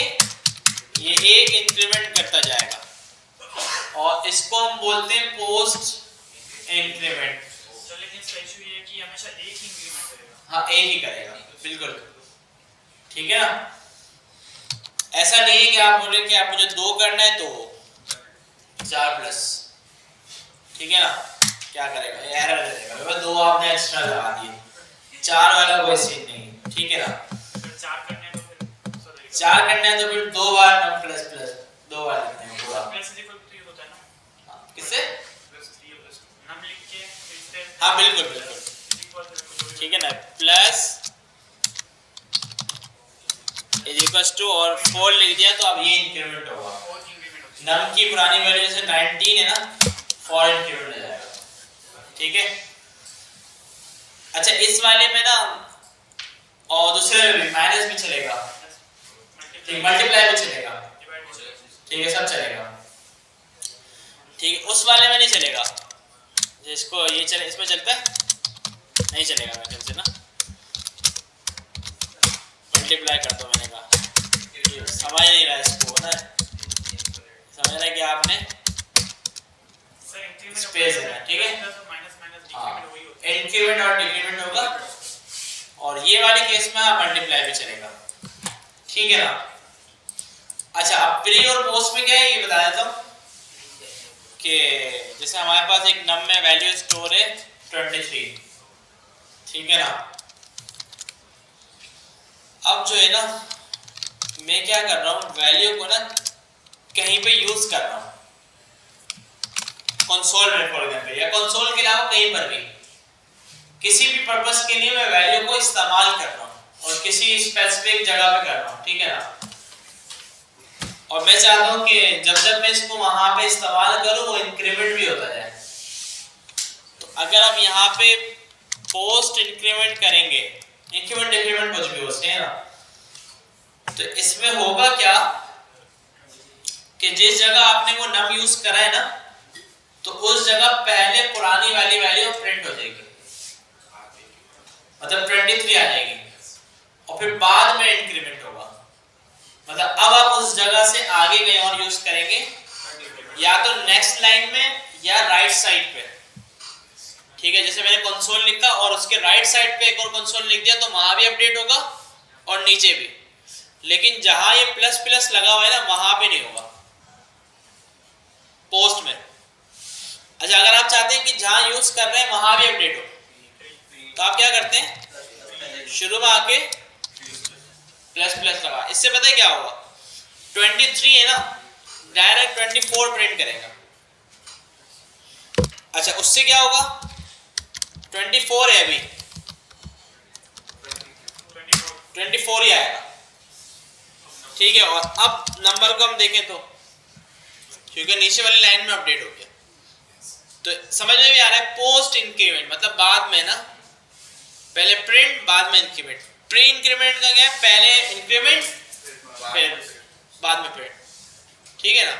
ये एक इंक्रीमेंट करता जाएगा और इसको हम बोलते हैं पोस्ट इंक्रीमेंट। लेकिन इसका इशू ये है कि हमेशा एक ही इंक्रीमेंट करेगा। हाँ, एक ही करेगा, बिल्कुल ठीक है ना। ऐसा नहीं है कि आप बोले कि आप मुझे 2 करना है तो 4+, ठीक है ना, क्या करेगा, एरर दे देगा, बस 2 आपने एक्स्ट्रा लगा दिए, 4 वाला कोई सीन नहीं, ठीक है ना। 4 करने 4 करना है तो फिर 2 बार नम प्लस प्लस 2 बार लिखते हैं पूरा। प्लस इज इक्वल टू 3 होता है ना, किससे? प्लस 3 प्लस नम लिख के इससे हाँ बिल्कुल बिल्कुल इक्वल टू ठीक है ना, प्लस इज इक्वल टू और 4 लिख दिया तो अब ये इंक्रीमेंट होगा। और इंक्रीमेंट होता है। नम की पुरानी वैल्यू से 19 है ना, 4 इंक्रीमेंट हो जाएगा। ठीक है, अच्छा इस वाले में ना और दूसरे में भी माइनस भी चलेगा, ठीक, मल्टीप्लाई भी चलेगा, डिवाइड भी चलेगा। ठीक है, सब चलेगा। ठीक है, उस वाले में नहीं चलेगा जिसको ये चले, इसमें चलता है नहीं चलेगा मेरे ख्याल से ना, मल्टीप्लाई कर दो। मैंने कहा समझ नहीं रहा इसको ना, समझ रहा है कि आपने सर इंक्रीमेंट स्पेस है, ठीक है, माइनस माइनस डिक्रीमेंट वही होता इंक्रीमेंट और डिक्रीमेंट होगा, और ये वाले केस में आप मल्टीप्लाई भी चलेगा। ठीक है ना। अच्छा अब प्री और पोस्ट में क्या है ये बता देता हूँ कि जैसे हमारे पास एक नम में वैल्यू स्टोर है 23, ठीक है ना। अब जो है ना मैं क्या कर रहा हूँ, वैल्यू को ना कहीं पे यूज कर रहा हूँ, कंसोल में फॉर एग्जांपल या कंसोल के अलावा कहीं पर भी किसी भी पर्पस के लिए मैं वैल्यू को इस्तेमाल कर रहा हूँ और किसी स्पेसिफिक जगह पे कर रहा हूँ, ठीक है ना। और मैं चाहता हूँ कि जब जब मैं इसको वहां पे इस्तेमाल करूँ वो इंक्रीमेंट भी होता जाए। तो अगर आप यहाँ पे पोस्ट इंक्रीमेंट करेंगे, इंक्रीमेंट डिक्रीमेंट कुछ भी हो सके ना, तो इसमें होगा क्या कि जिस जगह आपने वो नम यूज करा है ना, तो उस जगह पहले पुरानी वाली वैल्यू प्रिंट हो जाएगी, मतलब 23 आ जाएगी, और फिर बाद में इंक्रीमेंट होगा, मतलब अब आप उस जगह से आगे कहीं और यूज करेंगे, या तो नेक्स्ट लाइन में या राइट साइड पे। ठीक है, जैसे मैंने कंसोल लिखा और उसके राइट साइड पे एक और कंसोल लिख दिया तो वहां भी अपडेट होगा और नीचे भी, लेकिन जहां ये प्लस प्लस लगा हुआ है ना वहां पे नहीं होगा पोस्ट में। अच्छा अगर आप चाहते हैं कि जहां यूज कर रहे हैं वहां भी अपडेट हो तो आप क्या करते हैं, शुरू में आके प्लस प्लस लगा, इससे पता है क्या होगा, 23 है ना डायरेक्ट 24 प्रिंट करेगा। अच्छा उससे क्या होगा, 24 है अभी 24 ही आएगा, ठीक है। और अब नंबर को हम देखें तो क्योंकि नीचे वाली लाइन में अपडेट हो गया, तो समझ में भी आ रहा है पोस्ट इंक्रीमेंट मतलब बाद में ना, पहले प्रिंट बाद में इंक्रीमेंट। प्री इंक्रीमेंट का क्या है, पहले इंक्रीमेंट फिर बाद में प्रिंट, ठीक है ना।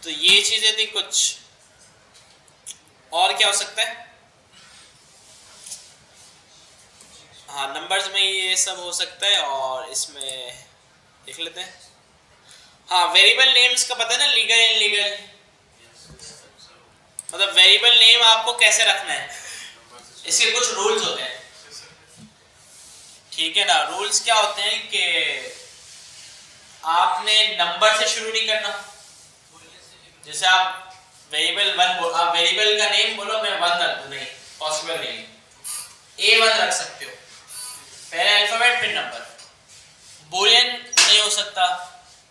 तो ये चीजें थी कुछ, और क्या हो सकता है, हाँ नंबर्स में ये सब हो सकता है, और इसमें देख लेते हैं। हाँ वेरिएबल नेम्स का पता है ना, लीगल इनलीगल, मतलब वेरिएबल नेम आपको कैसे रखना है, इसके कुछ रूल्स होते हैं, ठीक है ना। रूल्स क्या होते हैं कि आपने नंबर से शुरू नहीं करना, जैसे आप वेरिएबल 1 आप वेरिएबल का नेम बोलो मैं 1 रख दूं, नहीं पॉसिबल नहीं, A1 रख सकते हो, पहले अल्फाबेट फिर नंबर। बूलियन नहीं हो सकता,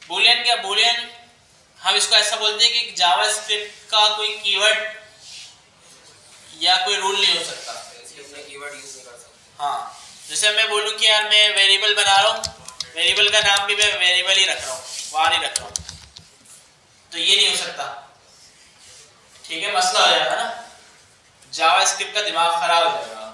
बूलियन क्या, बूलियन हम इसको ऐसा बोलते हैं कि जावास्क्रिप्ट का कोई कीवर्ड या कोई रूल नहीं हो सकता, इसमें कीवर्ड यूज नहीं कर सकते। हाँ जैसे मैं बोलूँ कि यार मैं वेरिएबल बना रहा हूँ, वेरिएबल का नाम भी मैं वेरिएबल ही रख रहा हूँ, वहां नहीं रख रहा हूँ, तो ये नहीं हो सकता, ठीक है, मसला हो जाएगा ना, जावास्क्रिप्ट का दिमाग खराब हो जाएगा।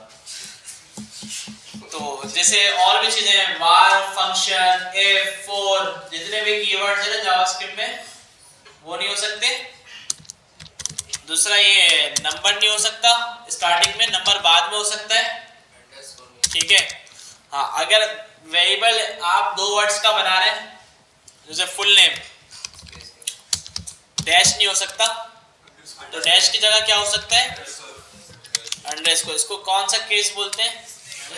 तो जैसे और भी चीजें var फंक्शन if for जितने भी कीवर्ड्स है ना जावास्क्रिप्ट में वो नहीं हो सकते। दूसरा ये नंबर नहीं हो सकता स्टार्टिंग में, नंबर बाद में हो सकता है, ठीक है। हाँ अगर वेरिएबल आप 2 वर्ड्स का बना रहे हैं जैसे फुल नेम, डैश नहीं हो सकता, तो डैश की जगह क्या हो सकता है, अंडरस्कोर। इसको कौन सा केस बोलते हैं,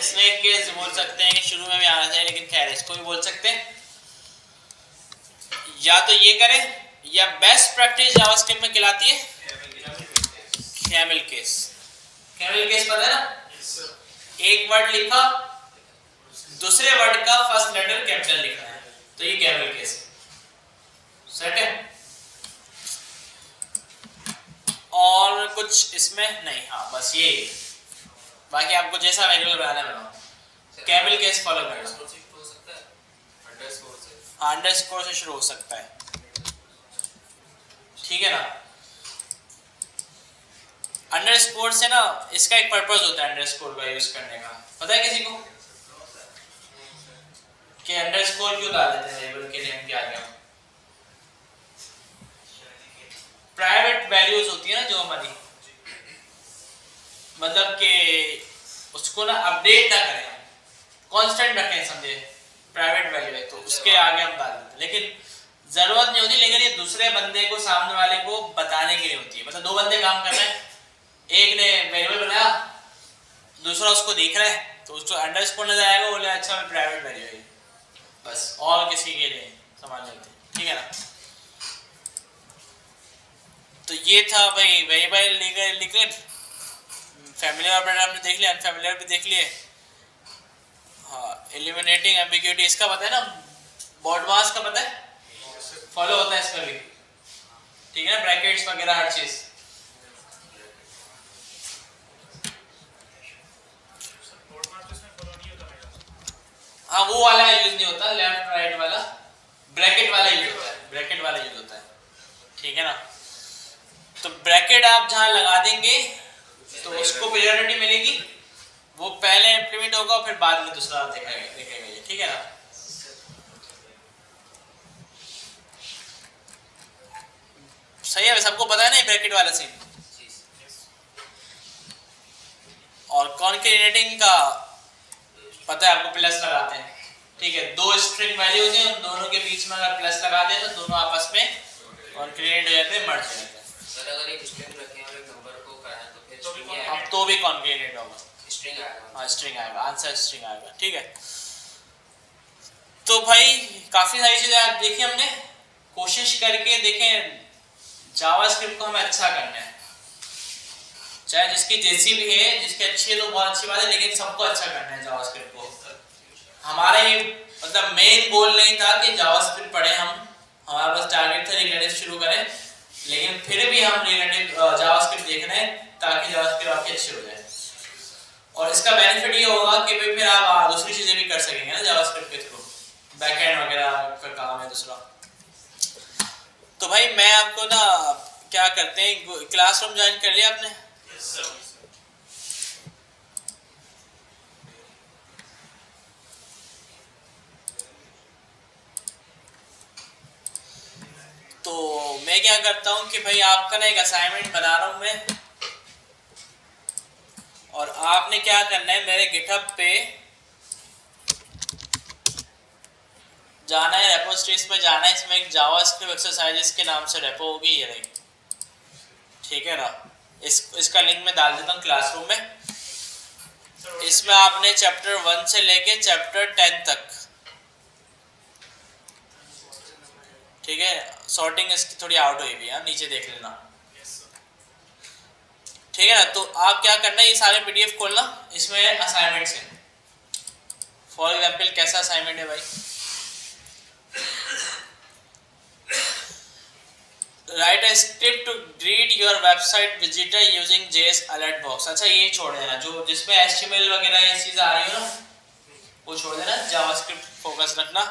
स्नेक केस बोल सकते हैं, कि शुरू में भी आना चाहिए लेकिन खैर इसको भी बोल सकते हैं। या तो ये करें, या बेस्ट प्रैक्टिस जावास्क्रिप्ट में कहलाती है कैमल केस। कैमल केस पता है ना, एक वर्ड लिखा दूसरे वर्ड का फर्स्ट लेटर कैपिटल लिखना है, तो ये कैपिटल केस सेट है। और कुछ इसमें नहीं, हाँ बस ये, बाकी आपको जैसा रेगुलर बनाना है बनाओ, कैपिटल केस फॉलो करना। हो सकता है अंडरस्कोर से, हाँ अंडरस्कोर से शुरू हो सकता है, ठीक है ना। अंडरस्कोर से ना इसका एक पर्पस होता है अंडरस्कोर का यूज करने का, पता है किसी को कि अंडरस्कोर क्यों डाल देते हैं वेरिएबल के नेम के आगे? प्राइवेट वैल्यूज होती है ना जो हमारी, मतलब कि उसको ना अपडेट ना करें, कांस्टेंट रखें, समझे, प्राइवेट वैल्यू है तो उसके आगे हम डाल देते हैं, लेकिन जरूरत नहीं होती। लेकिन ये दूसरे बंदे को, सामने वाले को बताने के लिए होती है। मतलब दो बंदे काम कर रहे हैं, एक ने वेरिएबल बनाया, दूसरा उसको देख रहा है, तो उसको अंडरस्कोर नजर आएगा, बोले अच्छा मैं प्राइवेट वैल्यू है, बस और किसी के लिए समझ लेते, ठीक है ना। तो ये था भाई वेरिएबल लिक्विड, फैमिलियर ऑपरेटर हमने देख लिया, अनफैमिलियर भी देख लिए। हाँ, एलिमिनेटिंग एम्बिग्यूटी इसका पता है ना, बॉडमास का पता है, फॉलो होता है इसका भी, ठीक है ना, ब्रैकेट्स वगैरह हर चीज। हाँ वो वाला यूज नहीं होता, लेफ्ट राइट वाला, ब्रैकेट वाला यूज होता है, ब्रैकेट वाला यूज होता है, ठीक है ना। तो ब्रैकेट आप जहां लगा देंगे तो उसको प्रायोरिटी मिलेगी, वो पहले इंप्लीमेंट होगा फिर बाद में दूसरा देखेगा ये, ठीक है ना। सही है, सबको पता है ना ब्रैकेट वाला सीन। और कॉन्केटेनेटिंग का पता है आपको, प्लस लगाते हैं, ठीक है, दो स्ट्रिंग वैल्यू होती है, उन दोनों के बीच में अगर प्लस लगा दें तो दोनों आपस में कॉन्केटेनेट हो जाते हैं, मर्ज हो जाते हैं। सर अगर एक स्ट्रिंग रखें और एक नंबर को कराएं तो फिर स्ट्रिंग अब आएगा, तो भी कॉन्केटेनेट होगा, स्ट्रिंग आएगा। हाँ स्ट्रिंग आएगा, आंसर स्ट्रिंग आएगा, ठीक है। तो भाई काफी सारी चीजें आज देखी हमने, कोशिश करके देखें जावास्क्रिप्ट को हमें अच्छा करना है, चाहे जिसकी जैसी भी है, जिसकी अच्छी है तो बहुत अच्छी बात है, लेकिन सबको अच्छा करना है जावास्क्रिप्ट को। हमारा ये मतलब मेन गोल नहीं था कि जावास्क्रिप्ट पढ़े हम, हमारा बस टारगेट था रिलेटिव शुरू करें, लेकिन फिर भी हम रिलेटिव जावास्क्रिप्ट देख रहे हैं ताकि जावास्क्रिप्ट आपकी अच्छी हो जाए। और इसका बेनिफिट ये होगा कि भाई फिर आप दूसरी चीजें भी कर सकेंगे ना जावास्क्रिप्ट के थ्रू, बैकएंड वगैरह का काम है दूसरा। तो भाई मैं आपको ना क्या करते हैं, क्लासरूम ज्वाइन कर लिया आपने? तो मैं क्या करता हूं कि भाई आपका ना एक असाइनमेंट बना रहा हूं मैं, और आपने क्या करना है, मेरे गिटहब पे जाना है, रेपोस्ट्रीज में जाना है, इसमें एक जावास्क्रिप्ट एक्सरसाइजेस के नाम से रेपो होगी, ये रही, ठीक है ना। इसका लिंक मैं डाल देता हूँ क्लासरूम में। इसमें आपने चैप्टर 1 से लेके चैप्टर 10 तक, ठीक है, सॉर्टिंग इसकी थोड़ी आउट हुई भी है, नीचे देख लेना, ठीक है ना। तो आप क्या करना है, ये सारे पीडीएफ खोलना, इसमें असाइनमेंट्स हैं। फॉर एग्जांपल कैसा असाइनमेंट है भाई, write a script to greet your website visitor using JS alert box. अच्छा ये छोड़ देना, जो जिसमें एचटीएमएल वगैरह ये चीज़ आ रही हो ना वो छोड़ देना, जावास्क्रिप्ट फोकस रखना।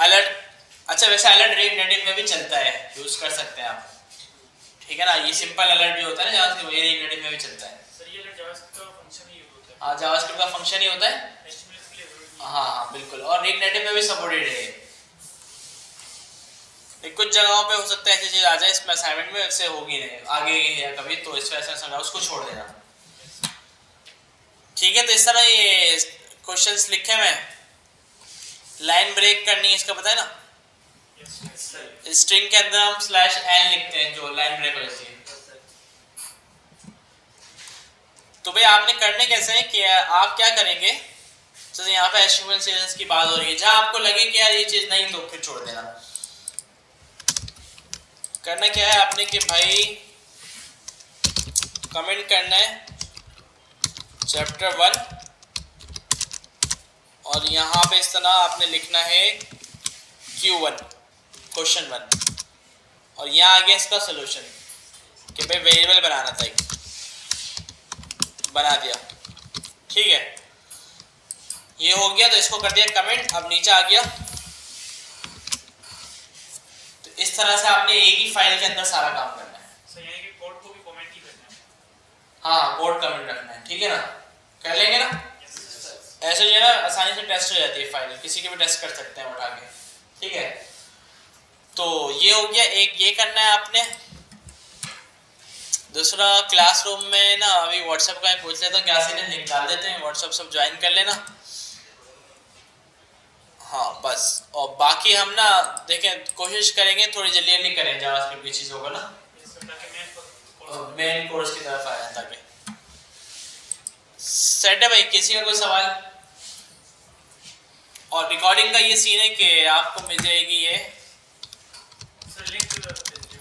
अलर्ट, अच्छा वैसे अलर्ट रिएक्ट नेटिव में भी चलता है, यूज कर सकते हैं आप, ठीक है ना। ये सिंपल अलर्ट जो होता है ना जावास्क्रिप्ट, ये रिएक्ट नेटिव में भी चलता है। सर ये जावास्क्रिप्ट का फंक्शन ही होता है, हाँ जावास्क्रिप्ट का फंक्शन ही होता है, एचटीएमएल के लिए जरूरी हाँ हाँ बिल्कुल, और रिएक्ट नेटिव में भी सपोर्टेड है। कुछ जगहों पे हो सकता है ऐसी चीज आ जाए, इसमें असाइनमेंट में वैसे होगी नहीं आगे या कभी, तो इस वजह से उसको छोड़ देना, ठीक है। तो इस तरह ये क्वेश्चंस लिखे मैं, लाइन ब्रेक करनी है इसका पता है ना, स्ट्रिंग के अंदर हम /n लिखते हैं जो लाइन ब्रेक हो जाती है। तो भाई आपने करने कैसे है कि आप क्या करेंगे, जैसे यहाँ पे एचटीएमएल सीएसएस की बात हो रही है, जहां आपको लगे कि यार ये चीज नहीं तो फिर छोड़ देना। करना क्या है आपने कि भाई कमेंट करना है चैप्टर 1 और यहाँ पे इस तरह आपने लिखना है Q1 क्वेश्चन 1 और यहाँ आ गया इसका सोल्यूशन कि भाई वेरिएबल बनाना था एक, बना दिया। ठीक है, ये हो गया तो इसको कर दिया कमेंट। अब नीचे आ गया तो इस तरह से आपने एक ही फाइल के अंदर सारा काम करना है। सर यानी कि कोड को भी कमेंट ही करना है। हाँ, कोड कमेंट रखना है, ठीक है ना, कर लेंगे ना। ऐसे जो है ना आसानी से टेस्ट हो जाती है फाइल, किसी के भी टेस्ट कर सकते हैं उठा के। ठीक है, तो ये हो गया एक, ये करना है आपने। दूसरा क्लासरूम में ना अभी व्हाट्सएप का पूछ लेता हूँ, क्या सीन है, लिंक डाल देते हैं, व्हाट्सएप सब ज्वाइन कर लेना। हाँ बस, और बाकी हम ना देखें कोशिश करेंगे थोड़ी जल्दी जल्दी करें जावास्क्रिप्ट की चीज़ों को ना, मेन कोर्स की तरफ आया ताकि सेट है भाई। किसी का कोई सवाल? और रिकॉर्डिंग का ये सीन है कि आपको मिल जाएगी ये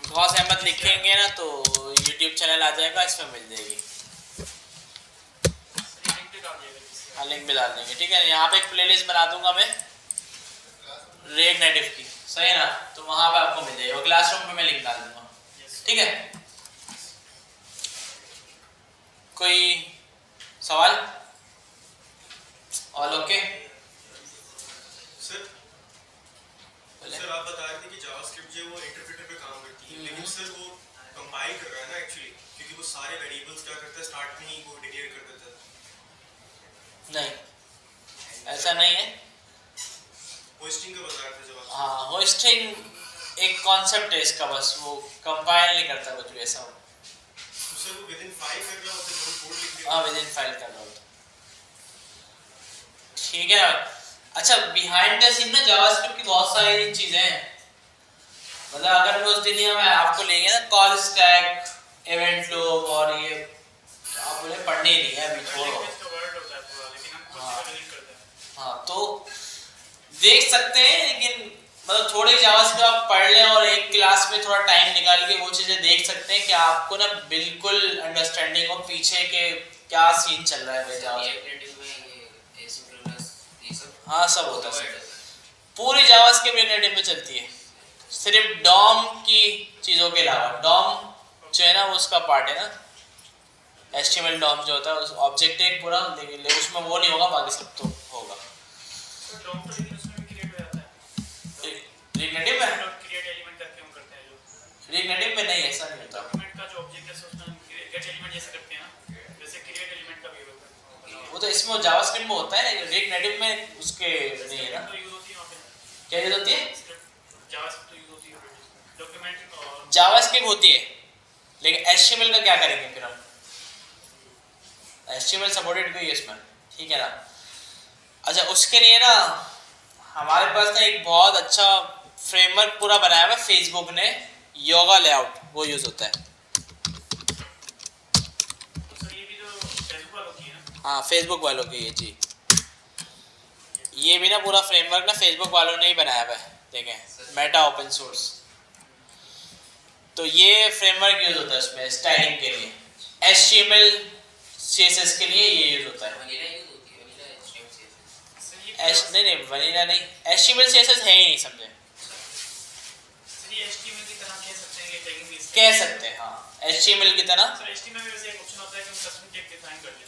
गौस अहमद लिखेंगे ना तो यूट्यूब चैनल आ जाएगा, इसमें मिल जाएगी। हाँ, लिंक भी डाल देंगे। ठीक है, यहाँ पे एक प्लेलिस्ट बना दूंगा मैं रिएक्ट नेटिव की, सही है ना, तो वहाँ पे आपको मिल जाएगा। क्लासरूम पे मैं लिंक डाल दूंगा। ठीक है, कोई सवाल? All okay? सर आप बता रहे थे कि जावास्क्रिप्ट जो है वो इंटरप्रेटर पे काम करती है, लेकिन सर वो कंपाइल कर रहा है ना एक्चुअली, क्योंकि वो सारे वेरिएबल्स क्या करता है स्टार्ट में ही वो डिक्लेयर कर देता है। नहीं, ऐसा नहीं है। होस्टिंग का बता रहे थे जब आप। हाँ, होस्टिंग एक कॉन्सेप्ट है इसका, बस वो कंपाइल नहीं करता कुछ भी ऐसा। तो सर वो विद इन फाइल कर रहा होता है, कोड लिख देता हाँ, विद इन फाइल कर रहा होता। ठीक है ना। अच्छा, बिहाइंड द सीन में जावास्क्रिप्ट की बहुत सारी चीजें हैं। मतलब अगर मैं उस दुनिया में आपको लेंगे ना कॉल स्टैक, इवेंट लॉग और ये, तो आप बोले पढ़ने ही नहीं है अभी, छोड़ो। हाँ, तो देख सकते हैं, लेकिन मतलब थोड़े जावास्क्रिप्ट आप पढ़ लें और एक क्लास में थोड़ा टाइम निकाल के वो चीज़ें देख सकते हैं कि आपको ना बिल्कुल अंडरस्टैंडिंग हो पीछे के क्या सीन चल रहा है भाई जावास्क्रिप्ट। हाँ, सब होता है, पूरी जावास्क्रिप्ट नेटिव में चलती है, सिर्फ डॉम की चीज़ों के अलावा। डॉम जो है ना वो उसका पार्ट है ना, HTML डॉम जो होता है उस ऑब्जेक्ट है पूरा, लेकिन उसमें वो नहीं होगा, बाकी सब तो होगा। रिएक्ट नेटिव में रिएक्ट नेटिव में नहीं, ऐसा नहीं होता। वो तो इसमें जावास्क्रिप्ट में होता है, रिएक्ट नेटिव में उसके नहीं है ना। क्या यूज होती है? जावास्क्रिप्ट होती है, लेकिन HTML का क्या करेंगे फिर हम? HTML सपोर्टेड भी है इसमें, ठीक है ना। अच्छा, उसके लिए ना हमारे पास ना एक बहुत अच्छा फ्रेमवर्क पूरा बनाया हुआ है फेसबुक ने, योगा लेआउट, वो यूज होता है। हाँ, फेसबुक वालों की है जी। ये भी ना पूरा फ्रेमवर्क ना फेसबुक वालों ने ही बनाया हुआ है, देखें, मेटा ओपन सोर्स। तो ये फ्रेमवर्क यूज होता है उसमें स्टाइलिंग के लिए, HTML CSS के लिए ये यूज होता है। नहीं, वनीला नहीं, HTML CSS है ही नहीं, समझे? कह सकते हैं, हाँ, HTML की तरह।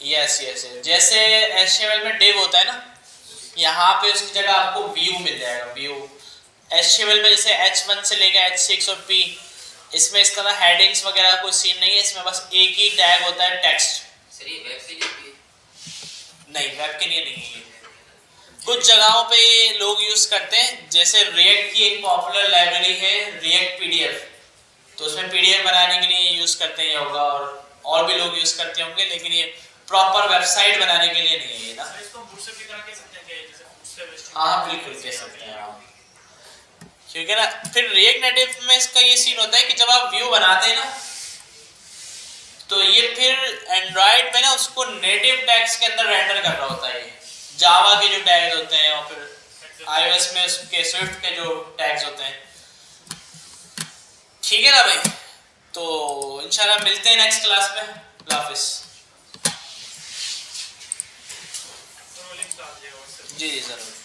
यस, जैसे HTML में div होता है ना, यहाँ पे उसकी जगह आपको व्यू मिल जाएगा, व्यू। HTML में जैसे H1 से लेकर H6 और P, इसमें इस तरह हेडिंग्स वगैरह कोई सीन नहीं है, इसमें बस एक ही टैग होता है, टेक्स्ट। नहीं, वेब के लिए नहीं है। कुछ जगहों पे लोग यूज करते हैं, जैसे रिएक्ट की एक पॉपुलर लाइब्रेरी है रिएक्ट PDF, तो उसमें PDF बनाने के लिए यूज करते हैं योगा, और भी लोग यूज करते होंगे, लेकिन ये प्रॉपर वेबसाइट बनाने के लिए नहीं है ना। हाँ, बिल्कुल कह सकते हैं आप, क्योंकि ना फिर रिएक्ट नेटिव में इसका ये सीन होता है कि जब आप व्यू बनाते हैं ना, तो ये फिर एंड्रॉइड में ना उसको नेटिव टैग्स के अंदर रेंडर कर रहा होता है, जावा के जो टैग्स होते हैं, और फिर iOS में उसके स्विफ्ट के जो टैग्स होते हैं। ठीक है ना भाई, तो इंशाल्लाह मिलते हैं नेक्स्ट क्लास में। अल्लाह हाफिज़। जी जी ज़रूर।